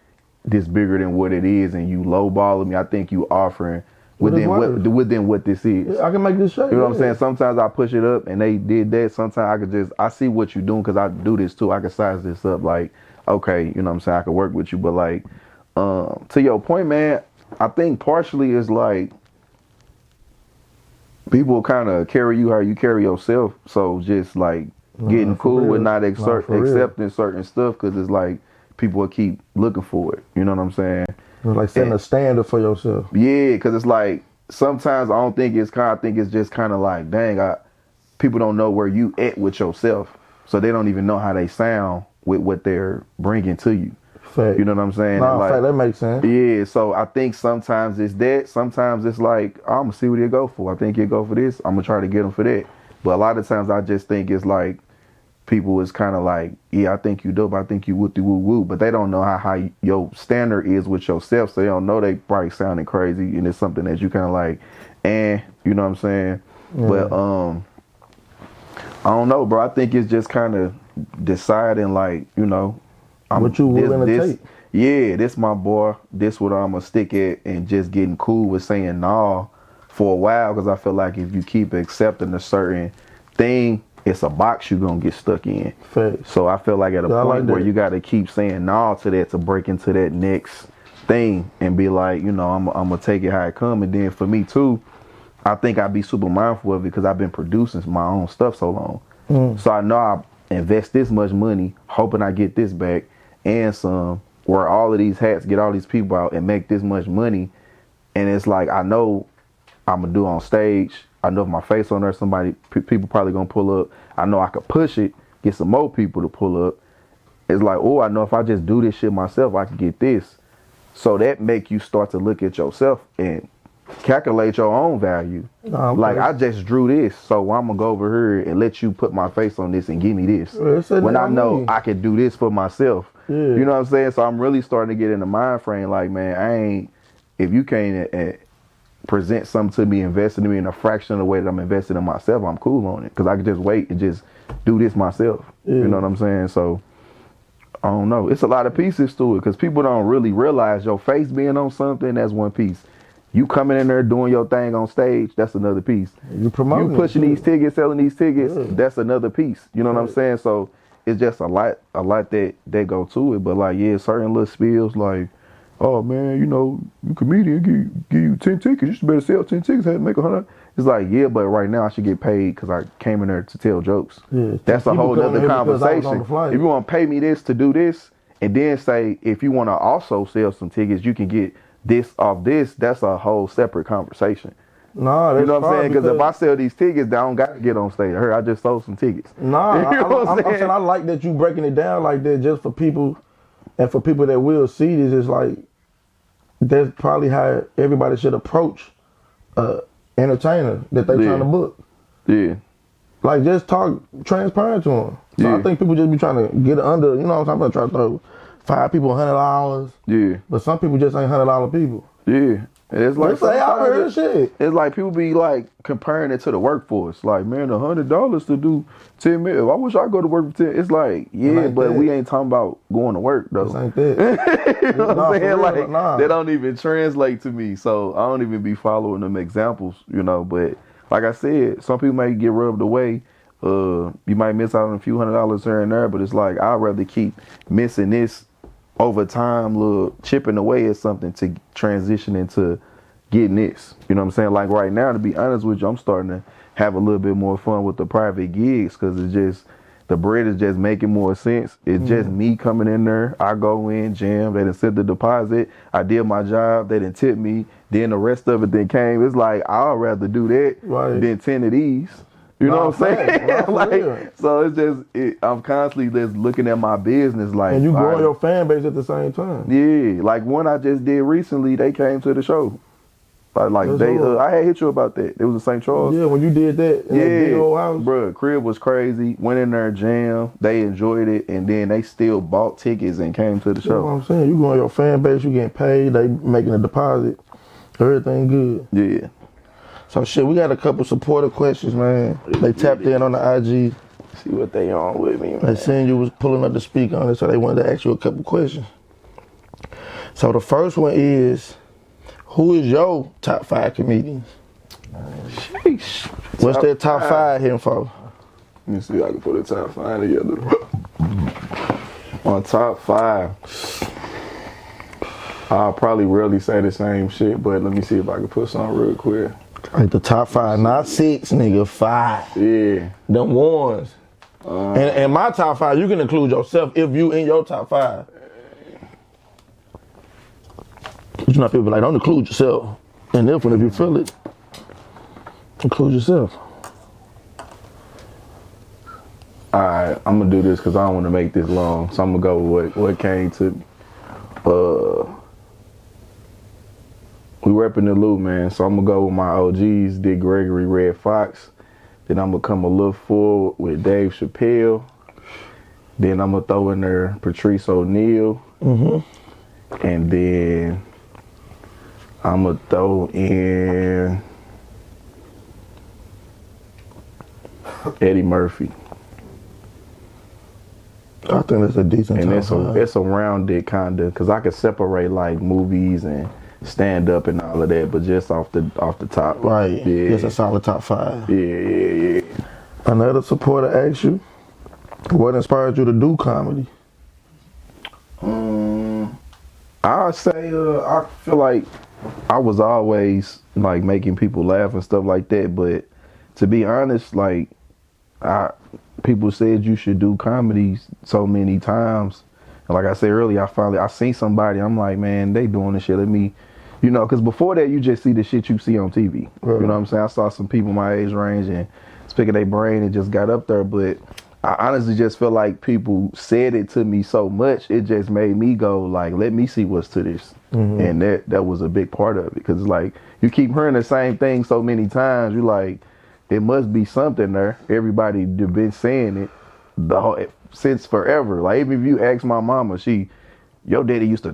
Speaker 4: this bigger than what it is, and you lowballing me. I think you offering within what this is.
Speaker 3: I can make this show.
Speaker 4: You know what I'm saying? Sometimes I push it up, and they did that. Sometimes I see what you're doing because I do this too. I can size this up like, okay, you know what I'm saying? I can work with you, but like, to your point, man, I think partially is like people kind of carry you how you carry yourself. So just like getting cool with not accepting certain stuff because it's like people will keep looking for it. You know what I'm saying?
Speaker 3: Like setting a standard for yourself.
Speaker 4: Yeah, because it's like sometimes I don't think it's kind. I think it's just kind of like, dang, people don't know where you at with yourself, so they don't even know how they sound with what they're bringing to you.
Speaker 3: Fact.
Speaker 4: You know what I'm saying?
Speaker 3: No,
Speaker 4: like,
Speaker 3: fact, that makes sense.
Speaker 4: Yeah, so I think sometimes it's that. Sometimes it's like, I'm going to see what he'll go for. I think he'll go for this. I'm going to try to get him for that. But a lot of times I just think it's like, people is kind of like, yeah, I think you dope. I think you woo-woo. But they don't know how your standard is with yourself. So they don't know they probably sounding crazy. And it's something that you kind of like, you know what I'm saying? Yeah. But I don't know, bro. I think it's just kind of deciding like, you know,
Speaker 3: what you willing to take.
Speaker 4: Yeah, this my boy. This what I'm going to stick at and just getting cool with saying nah for a while. Because I feel like if you keep accepting a certain thing, it's a box you're going to get stuck in.
Speaker 3: Fact.
Speaker 4: So I feel like at a point where you got to keep saying nah to that to break into that next thing and be like, you know, I'm going to take it how it come. And then for me too, I think I'd be super mindful of it because I've been producing my own stuff so long. So I know I invest this much money hoping I get this back and some, wear all of these hats, get all these people out and make this much money. And it's like, I know I'm going to do on stage. I know if my face on there, people probably gonna pull up. I know I could push it, get some more people to pull up. It's like, oh, I know if I just do this shit myself, I can get this. So that make you start to look at yourself and calculate your own value. Okay. Like I just drew this, so I'm gonna go over here and let you put my face on this and give me this. When I know I could do this for myself. Yeah. You know what I'm saying? So I'm really starting to get in the mind frame like, man, if you can't present something to me, invest in me in a fraction of the way that I'm invested in myself, I'm cool on it. Because I can just wait and just do this myself. Yeah. You know what I'm saying? So, I don't know. It's a lot of pieces to it because people don't really realize your face being on something, that's one piece. You coming in there doing your thing on stage, that's another piece. You pushing these tickets, selling these tickets, that's another piece. You know what I'm saying? So, it's just a lot that go to it. But like, yeah, certain little spills like, oh man, you know, you comedian, give you 10 tickets. You better sell 10 tickets, have to make 100. It's like, yeah, but right now I should get paid because I came in there to tell jokes. Yeah, that's a whole other conversation. If you want to pay me this to do this, and then say if you want to also sell some tickets, you can get this off this. That's a whole separate conversation.
Speaker 3: Nah, that's
Speaker 4: you know what I'm saying? Because if I sell these tickets, I don't got to get on stage. I just sold some tickets.
Speaker 3: Nah, you know I'm saying I like that you breaking it down like that just for people. And for people that will see this, it's like, that's probably how everybody should approach entertainer that they trying to book.
Speaker 4: Yeah.
Speaker 3: Like, just talk transparent to them. So I think people just be trying to get under, you know what I'm talking about, trying to throw 5 people $100. Yeah. But some people just ain't $100 people.
Speaker 4: Yeah. It's like
Speaker 3: shit.
Speaker 4: It's like people be like comparing it to the workforce. Like, man, $100 to do 10 minutes. I wish I go to work for 10. It's like, yeah, but we ain't talking about going to work though.
Speaker 3: This ain't that.
Speaker 4: You know what I'm saying? Like, they don't even translate to me. So I don't even be following them examples, you know. But like I said, some people might get rubbed away. You might miss out on a few $100 here and there, but it's like I'd rather keep missing this over time, little chipping away at something to transition into getting this. You know what I'm saying? Like right now, to be honest with you, I'm starting to have a little bit more fun with the private gigs because it's just the bread is just making more sense. It's just me coming in there. I go in, jam. They done sent the deposit. I did my job. They done tip me. Then the rest of it then came. It's like I'd rather do that than 10 of these. You know what I'm saying? Like, so it's just I'm constantly just looking at my business like.
Speaker 3: And you growing your fan base at the same time.
Speaker 4: Yeah, like one I just did recently. They came to the show. Like they, I had hit you about that. It was in St. Charles.
Speaker 3: Yeah, when you did that in that big old house.
Speaker 4: Bro, crib was crazy. Went in there, jam. They enjoyed it, and then they still bought tickets and came to the show.
Speaker 3: That's what I'm saying. You growing your fan base, you getting paid, they making a deposit. Everything good.
Speaker 4: Yeah.
Speaker 3: So shit, we got a couple supporter questions, man. They tapped in on the IG.
Speaker 4: See what they on with me, man.
Speaker 3: They seen you was pulling up to speak on it, so they wanted to ask you a couple questions. So the first one is, who is your top 5 comedians?
Speaker 4: Sheesh.
Speaker 3: What's their top 5 hitting for?
Speaker 4: Let me see if I can put a top 5 together. On top 5, I'll probably rarely say the same shit, but let me see if I can put something real quick.
Speaker 3: Like the top 5, not 6, nigga, 5.
Speaker 4: Yeah.
Speaker 3: Them ones. And my top 5, you can include yourself if you in your top 5. You know, people like, don't include yourself. And if you feel it, include yourself.
Speaker 4: Alright, I'm gonna do this because I don't want to make this long. So I'm gonna go with what came to me. We repping the loop, man. So I'm gonna go with my OGs, Dick Gregory, Red Fox. Then I'm gonna come a little forward with Dave Chappelle. Then I'm gonna throw in there Patrice O'Neal. And then I'm gonna throw in Eddie Murphy.
Speaker 3: I think that's a decent
Speaker 4: and
Speaker 3: top
Speaker 4: it's a rounded kind of, because I could separate like movies and stand up and all of that, but just off the top.
Speaker 3: Right.
Speaker 4: Yeah.
Speaker 3: It's a solid top 5.
Speaker 4: Yeah.
Speaker 3: Another supporter asked you, what inspired you to do comedy?
Speaker 4: I'd say I feel like I was always like making people laugh and stuff like that, but to be honest, like people said you should do comedy so many times, and like I said earlier, I seen somebody, I'm like, man, they doing this shit, let me, you know, because before that you just see the shit you see on TV. Right. You know what I'm saying? I saw some people my age range and speaking their brain and just got up there, but I honestly just feel like people said it to me so much, it just made me go like, let me see what's to this. And that was a big part of it, because like you keep hearing the same thing so many times, you like, it must be something there. Everybody been saying it since forever. Like even if you ask my mama, your daddy used to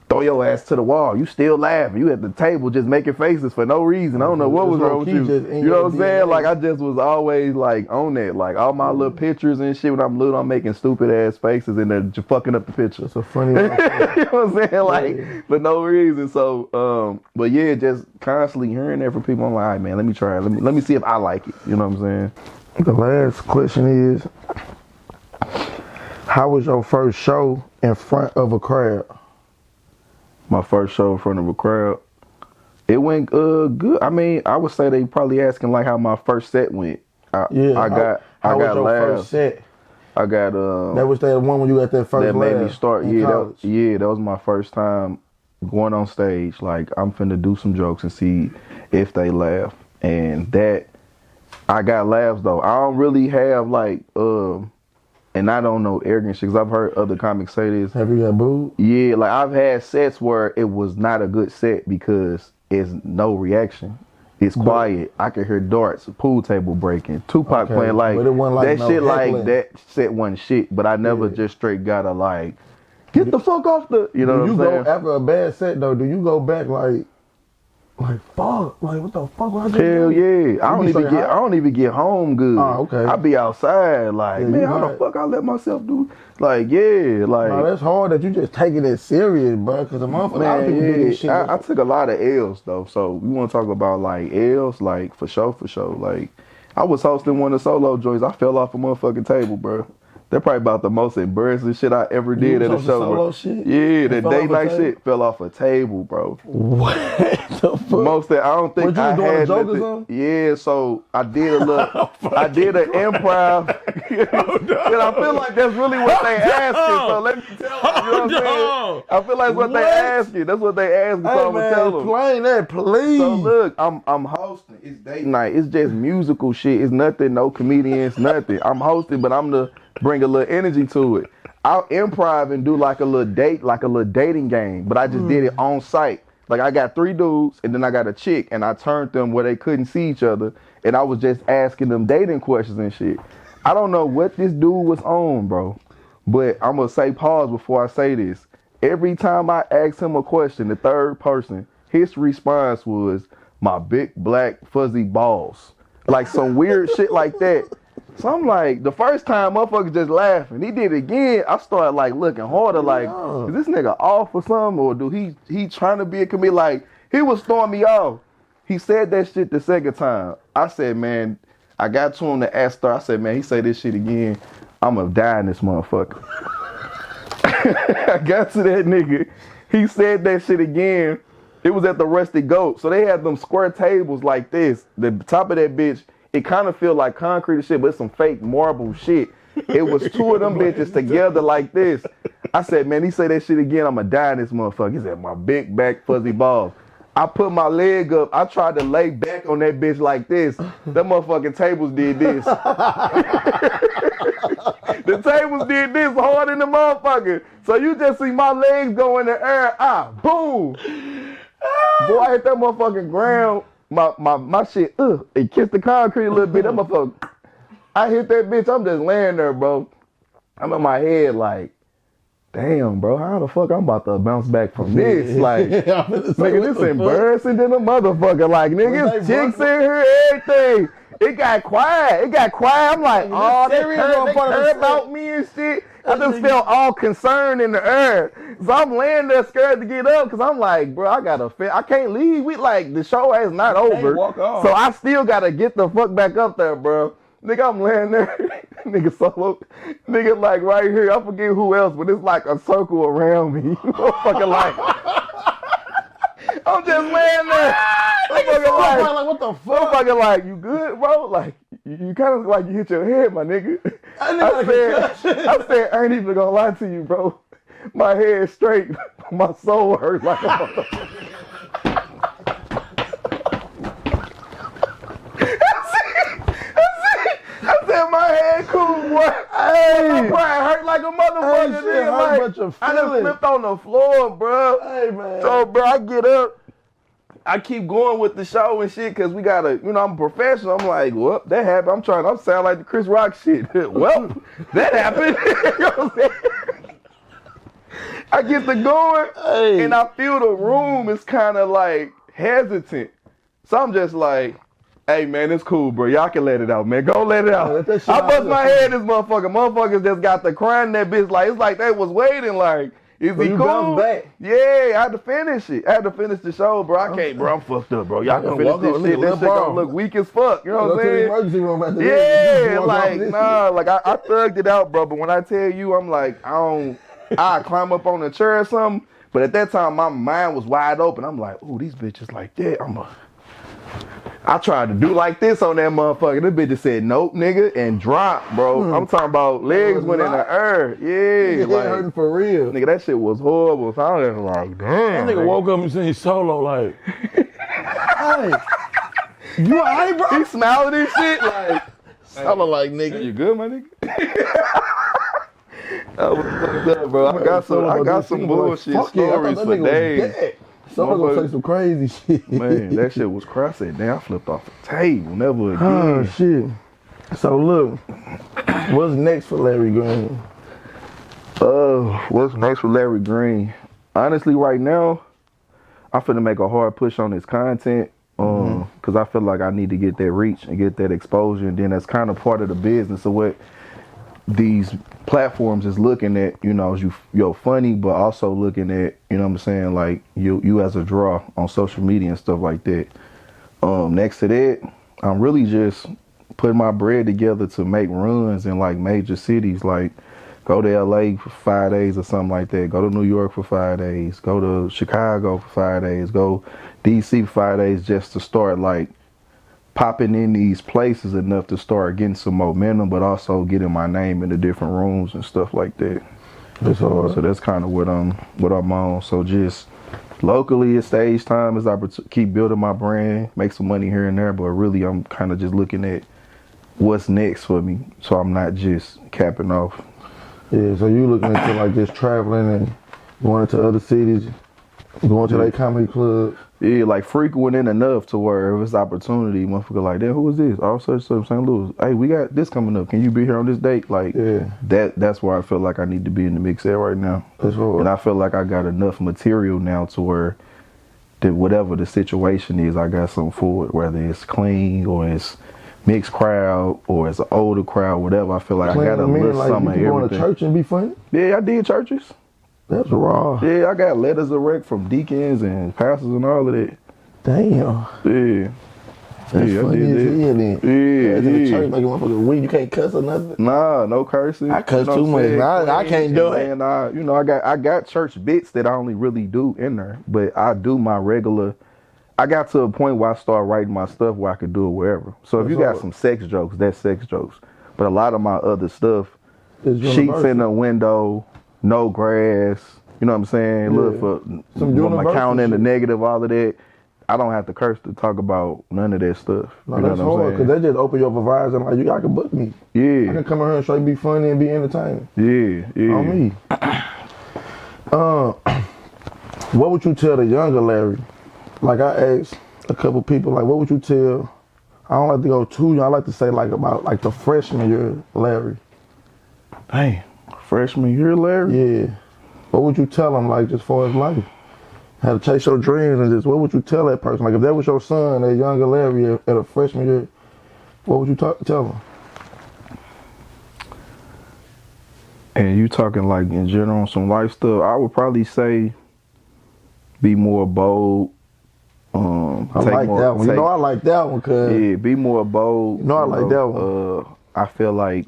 Speaker 4: throw your ass to the wall. You still laughing. You at the table just making faces for no reason. I don't know what was wrong with you. You know what I'm saying? Like I just was always like on that. Like all my little pictures and shit when I'm little, I'm making stupid ass faces and they're just fucking up the picture.
Speaker 3: It's a funny one.
Speaker 4: You know what I'm saying? Like for no reason. So but yeah, just constantly hearing that from people. I'm like, all right, man, let me try it. Let me see if I like it. You know what I'm saying?
Speaker 3: The last question is, how was your first show in front of a crowd?
Speaker 4: My first show in front of a crowd, it went good. I mean, I would say they probably asking like how my first set went. I got laughs.
Speaker 3: First set?
Speaker 4: I got
Speaker 3: that was that one when you got that first
Speaker 4: that
Speaker 3: laugh
Speaker 4: made me start. That was my first time going on stage. Like I'm finna do some jokes and see if they laugh, and that I got laughs though. I don't really have like and I don't know arrogance, because I've heard other comics say this.
Speaker 3: Have you got booed?
Speaker 4: Yeah, like I've had sets where it was not a good set because it's no reaction. It's quiet. I could hear darts, pool table breaking, Tupac playing, like,
Speaker 3: but it wasn't like
Speaker 4: that
Speaker 3: no
Speaker 4: shit.
Speaker 3: heckling.
Speaker 4: Like that set wasn't shit. But I never just straight gotta like get the fuck off the. You know what I'm saying?
Speaker 3: Go after a bad set though? Do you go back like fuck? Like what the fuck?
Speaker 4: Hell yeah! I don't even get home good.
Speaker 3: Oh, okay.
Speaker 4: I be outside like, man, how the fuck I let myself do? Like, yeah, like.
Speaker 3: No, that's hard that you just taking it serious, bro. Because a lot of people do this shit.
Speaker 4: I took a lot of L's though, so we want to talk about like L's, like for sure. Like, I was hosting one of the solo joints. I fell off a motherfucking table, bro. They're probably about the most embarrassing shit I ever did at a show.
Speaker 3: Solo shit?
Speaker 4: Yeah, that date night shit fell off a table, bro.
Speaker 3: What the fuck?
Speaker 4: Most that I don't think
Speaker 3: What, you
Speaker 4: I
Speaker 3: was doing a
Speaker 4: had
Speaker 3: joke or
Speaker 4: nothing.
Speaker 3: something?
Speaker 4: Yeah, so I did a little, I did an improv. And I feel like that's really what they asking. So let me tell you, you know what I'm saying? I feel like what they asking. That's what they asking. So
Speaker 3: Hey,
Speaker 4: I'm gonna tell them.
Speaker 3: explain that, please.
Speaker 4: So look, I'm hosting. It's date night. It's just musical shit. It's nothing, no comedians, nothing. I'm hosting, but I'm the bring a little energy to it. I'll improv and do like a little dating game, but I just did it on site. Like I got 3 dudes and then I got a chick and I turned them where they couldn't see each other and I was just asking them dating questions and shit. I don't know what this dude was on, bro, but I'm gonna say pause before I say this. Every time I asked him a question, the third person, his response was my big black fuzzy balls. Like some weird shit like that. So I'm like, the first time motherfuckers just laughing. He did it again. I started like looking harder, like, is this nigga off or something? Or do he trying to be a comedian? Like, he was throwing me off. He said that shit the second time. I said, man, I got to him to ask her. I said, man, he say this shit again, I'm gonna die in this motherfucker. I got to that nigga. He said that shit again. It was at the Rusty Goat. So they had them square tables like this. The top of that bitch, it kind of feel like concrete and shit, but it's some fake marble shit. It was 2 of them bitches together like this. I said, man, he say that shit again, I'ma die in this motherfucker. He said, my big back fuzzy balls. I put my leg up. I tried to lay back on that bitch like this. That motherfucking tables did this. The tables did this hard in the motherfucker. So you just see my legs go in the air. Boom. Boy, I hit that motherfucking ground. My shit, it kissed the concrete a little bit. That motherfucker, I hit that bitch. I'm just laying there, bro. I'm in my head like, damn, bro, how the fuck I'm about to bounce back from this? Like, nigga, this embarrassing than a motherfucker. Like, niggas, chicks in here, everything. It got quiet. I'm like, oh, they care about me and shit. I just felt all concerned in the air. So I'm laying there scared to get up because I'm like, bro, I can't leave. The show is not over. So I still got to get the fuck back up there, bro. Nigga, I'm laying there. Nigga solo. Nigga like right here. I forget who else, but it's like a circle around me. Fucking like. I'm just laying there.
Speaker 3: like, what the fuck?
Speaker 4: Fucking like, you good, bro? Like, you kind of like you hit your head, my nigga. I said, I ain't even gonna lie to you, bro. My head straight. My soul hurt like a motherfucker. I said, my head cool, boy. Hey. My pride hurt like a motherfucker. Nigga. I done flipped on the floor, bro. Hey, man. So, bro, I get up. I keep going with the show and shit because we gotta, I'm a professional. I'm like, well, that happened. I'm sound like the Chris Rock shit. Well, that happened. You know what I'm saying? I get to going and I feel the room is kind of like hesitant. So I'm just like, hey, man, it's cool, bro. Y'all can let it out, man. Go let it out. I bust my head in this motherfucker. Motherfuckers just got the crying in that bitch. Like, it's like they was waiting, like, is he cool? Back. Yeah, I had to finish it. I had to finish the show, bro. I can't, bro. I'm fucked up, bro. Y'all can finish this shit. This shit gonna look weak as fuck. You know what I'm saying?
Speaker 3: Emergency room after
Speaker 4: yeah, like, nah, like I thugged it out, bro. But when I tell you, I'm like, I climb up on a chair or something. But at that time, my mind was wide open. I'm like, ooh, these bitches like that. I tried to do like this on that motherfucker. This bitch just said, nope, nigga, and drop, bro. I'm talking about legs went in the air. Yeah.
Speaker 3: Nigga, like, hurting for real.
Speaker 4: Nigga, that shit was horrible. So I was like, damn.
Speaker 3: That nigga woke up and seen Solo like, hey, you alright, bro?
Speaker 4: He smiling and shit like, Solo like, nigga, you good, my nigga? That was fucked up, bro. I got some bullshit stories for days.
Speaker 3: Someone gonna say some crazy shit.
Speaker 4: Man, that shit was crazy. Damn, I flipped off the table. Never again.
Speaker 3: Oh, shit. So, look, what's next for Larry Greene?
Speaker 4: What's next for Larry Greene? Honestly, right now, I'm finna make a hard push on his content because I feel like I need to get that reach and get that exposure. And then that's kind of part of the business of what these platforms is looking at, you're funny, but also looking at, you know what I'm saying, like you as a draw on social media and stuff like that. Next to that, I'm really just putting my bread together to make runs in like major cities, like go to LA for 5 days or something like that, go to New York for 5 days, go to Chicago for 5 days, go DC for 5 days, just to start like popping in these places enough to start getting some momentum, but also getting my name into different rooms and stuff like that. So that's kind of what I'm on. So just locally at stage time is I keep building my brand, make some money here and there, but really I'm kind of just looking at what's next for me, so I'm not just capping off.
Speaker 3: Yeah, so you looking into like just traveling and going to other cities, going to that comedy club.
Speaker 4: Yeah, like frequenting enough to where if it's opportunity, motherfucker like, damn, who is this? All such stuff, St. Louis. Hey, we got this coming up. Can you be here on this date? Like,
Speaker 3: yeah,
Speaker 4: that's where I feel like I need to be in the mix at right now.
Speaker 3: That's hard.
Speaker 4: And I feel like I got enough material now to where that whatever the situation is, I got something for it. Whether it's clean or it's mixed crowd or it's an older crowd, whatever. I feel like
Speaker 3: clean,
Speaker 4: I got a little
Speaker 3: like
Speaker 4: something.
Speaker 3: You going to church and be funny?
Speaker 4: Yeah, I did churches.
Speaker 3: That's raw.
Speaker 4: Yeah, I got letters of rec from deacons and pastors and all of that.
Speaker 3: Damn.
Speaker 4: Yeah.
Speaker 3: That's
Speaker 4: yeah,
Speaker 3: funny
Speaker 4: I did
Speaker 3: as
Speaker 4: that.
Speaker 3: hell then.
Speaker 4: Yeah,
Speaker 3: In the
Speaker 4: yeah.
Speaker 3: church, making motherfuckers weak. You can't cuss or nothing.
Speaker 4: Nah, no cursing.
Speaker 3: I cuss
Speaker 4: You know
Speaker 3: too
Speaker 4: what I'm
Speaker 3: much.
Speaker 4: saying?
Speaker 3: I can't do it.
Speaker 4: And I got church bits that I only really do in there, but I do my regular. I got to a point where I start writing my stuff where I could do it wherever. So if you got some sex jokes, that's sex jokes. But a lot of my other stuff, sheets in the window, no grass. You know what I'm saying?
Speaker 3: Yeah.
Speaker 4: Look for my count in the negative, all of that. I don't have to curse to talk about none of that stuff.
Speaker 3: No,
Speaker 4: you know
Speaker 3: that's
Speaker 4: what I'm
Speaker 3: hard,
Speaker 4: saying?
Speaker 3: because they just open your horizon like, I can book me. I
Speaker 4: Yeah,
Speaker 3: can come in here and straight be funny and be entertaining.
Speaker 4: yeah.
Speaker 3: On me. What would you tell the younger Larry? Like I asked a couple people, like, what would you tell? I don't like to go too young. I like to say like about like the freshman year Larry.
Speaker 4: Dang, freshman year, Larry?
Speaker 3: Yeah. What would you tell him, like, just for his life? How to chase your dreams and just, what would you tell that person? Like, if that was your son, that younger Larry at a freshman year, what would you tell him?
Speaker 4: And you talking like in general on some life stuff, I would probably say be more bold.
Speaker 3: I like that one. I like that one, cuz.
Speaker 4: Yeah, be more bold.
Speaker 3: I like that one.
Speaker 4: I feel like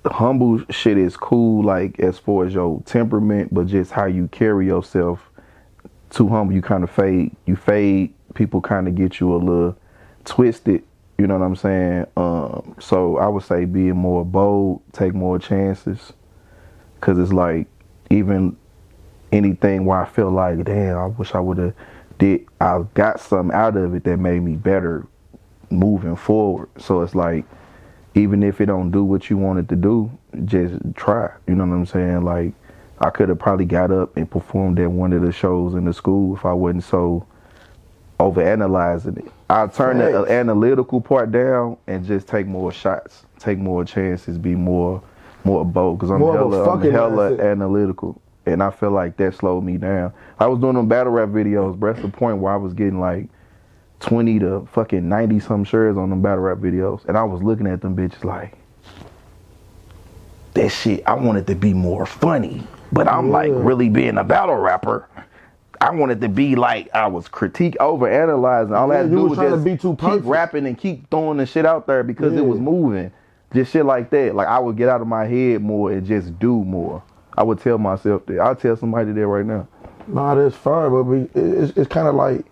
Speaker 4: humble shit is cool, like as far as your temperament, but just how you carry yourself. Too humble, you kind of fade. You fade. People kind of get you a little twisted. You know what I'm saying? So I would say being more bold, take more chances, cause it's like even anything where I feel like, damn, I wish I would have I got something out of it that made me better moving forward. So it's like, even if it don't do what you want it to do, just try. You know what I'm saying? Like, I could have probably got up and performed at one of the shows in the school if I wasn't so overanalyzing it. I'll turn the analytical part down and just take more shots, take more chances, be more bold, because I'm hella analytical. And I feel like that slowed me down. I was doing them battle rap videos, but that's the point where I was getting like 20 to fucking 90 some shares on them battle rap videos. And I was looking at them bitches like, that shit, I wanted to be more funny. But I'm like really being a battle rapper. I wanted to be like, I was overanalyzing. All I had to do was just keep rapping and keep throwing the shit out there because it was moving. Just shit like that. Like I would get out of my head more and just do more. I would tell myself that. I'll tell somebody that right now.
Speaker 3: Nah, that's fine, but it's kind of like,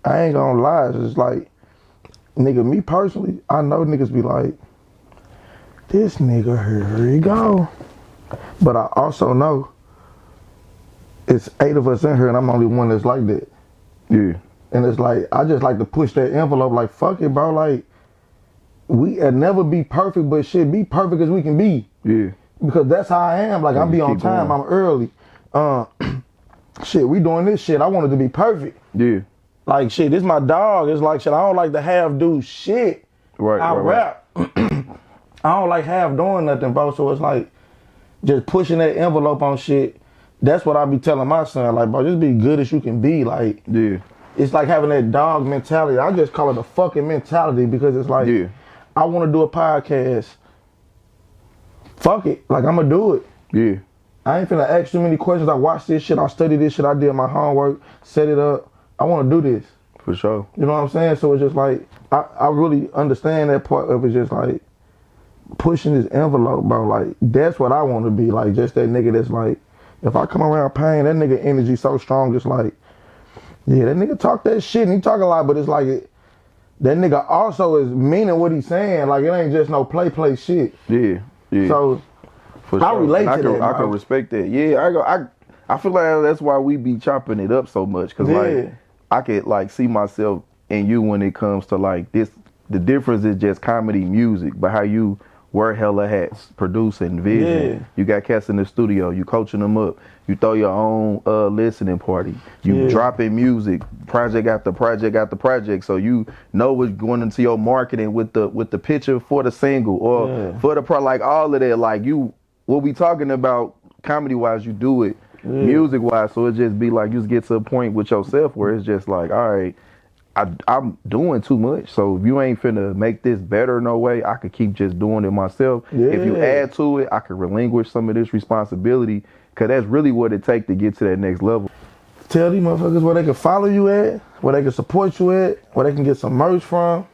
Speaker 3: I ain't gonna lie. It's like, nigga, me personally, I know niggas be like, this nigga, here he go. But I also know it's 8 of us in here and I'm the only one that's like that.
Speaker 4: Yeah.
Speaker 3: And it's like, I just like to push that envelope like, fuck it, bro. Like, we'll never be perfect, but shit, be perfect as we can be.
Speaker 4: Yeah.
Speaker 3: Because that's how I am. Like, I be on time, I'm early. Shit, we doing this shit. I want it to be perfect.
Speaker 4: Yeah.
Speaker 3: Like, shit, this my dog. It's like, shit, I don't like to half do shit.
Speaker 4: Right,
Speaker 3: I rap. I don't like half doing nothing, bro. So it's like, just pushing that envelope on shit. That's what I be telling my son. Like, bro, just be good as you can be. Like,
Speaker 4: yeah.
Speaker 3: It's like having that dog mentality. I just call it a fucking mentality because it's like, I want to do a podcast. Fuck it. Like, I'm going to do it.
Speaker 4: Yeah.
Speaker 3: I ain't finna ask too many questions. I watched this shit. I studied this shit. I did my homework, set it up. I want to do this.
Speaker 4: For sure.
Speaker 3: You know what I'm saying? So it's just like, I really understand that part of it, just like pushing this envelope, bro. Like, that's what I want to be. Like, just that nigga that's like, if I come around pain, that nigga energy so strong, just like, yeah, that nigga talk that shit and he talk a lot, but it's like, that nigga also is meaning what he's saying. Like, it ain't just no play shit.
Speaker 4: Yeah, yeah.
Speaker 3: So,
Speaker 4: for sure.
Speaker 3: I relate to that,
Speaker 4: I can respect that. Yeah, I feel like that's why we be chopping it up so much. Cause like, I could like see myself in you when it comes to like this. The difference is just comedy music, but how you wear hella hats, producing, vision.
Speaker 3: Yeah.
Speaker 4: You got cats in the studio, you coaching them up. You throw your own listening party. You dropping music, project after project after project. So you know what's going into your marketing with the picture for the single or for the like all of that. Like what we talking about comedy wise, you do it music wise. So it just be like you just get to a point with yourself where it's just like, all right, I'm doing too much. So if you ain't finna make this better, no way, I could keep just doing it myself.
Speaker 3: Yeah.
Speaker 4: If you add to it, I could relinquish some of this responsibility, because that's really what it takes to get to that next level.
Speaker 3: Tell these motherfuckers where they can follow you at, where they can support you at, where they can get some merch from.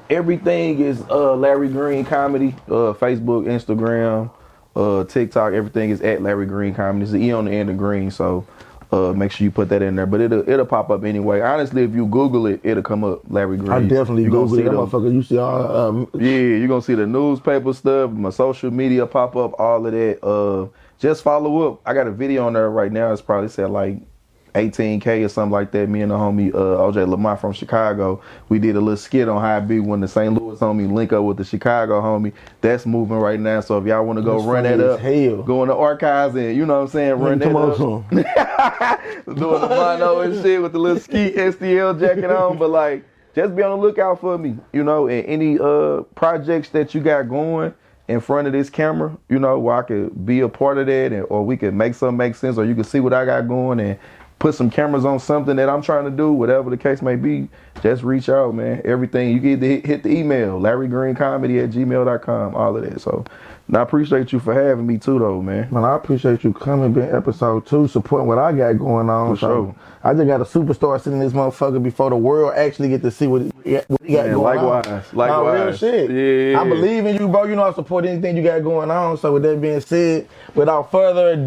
Speaker 4: Everything is Larry Greene Comedy. Facebook, Instagram, TikTok, everything is at Larry Greene Comedy. It's the E on the end of Green, so make sure you put that in there. But it'll pop up anyway. Honestly, if you Google it, it'll come up, Larry Greene.
Speaker 3: I definitely Google it. That motherfucker, you see all
Speaker 4: yeah, you're going to see the newspaper stuff, my social media pop up, all of that. Just follow up. I got a video on there right now. It's probably said like 18K or something like that. Me and the homie OJ Lamont from Chicago, we did a little skit on how it be when the St. Louis homie link up with the Chicago homie. That's moving right now. So if y'all want to go run that up, go in the archives and, you know what I'm saying, run that up. Doing the mono and shit with the little ski STL jacket on. But like, just be on the lookout for me, you know, and any projects that you got going in front of this camera, you know, where I could be a part of that, or we could make something make sense, or you can see what I got going and put some cameras on something that I'm trying to do, whatever the case may be, just reach out, man. Everything, you get to hit the email, LarryGreenComedy@gmail.com, all of that. So, and I appreciate you for having me too, though, man.
Speaker 3: Man, I appreciate you coming, being episode 2, supporting what I got going on.
Speaker 4: For sure.
Speaker 3: I just got a superstar sitting in this motherfucker before the world actually get to see what he got going
Speaker 4: likewise,
Speaker 3: on.
Speaker 4: Likewise.
Speaker 3: Real shit.
Speaker 4: Yeah.
Speaker 3: I believe in you, bro. You know I support anything you got going on. So with that being said, without further ado,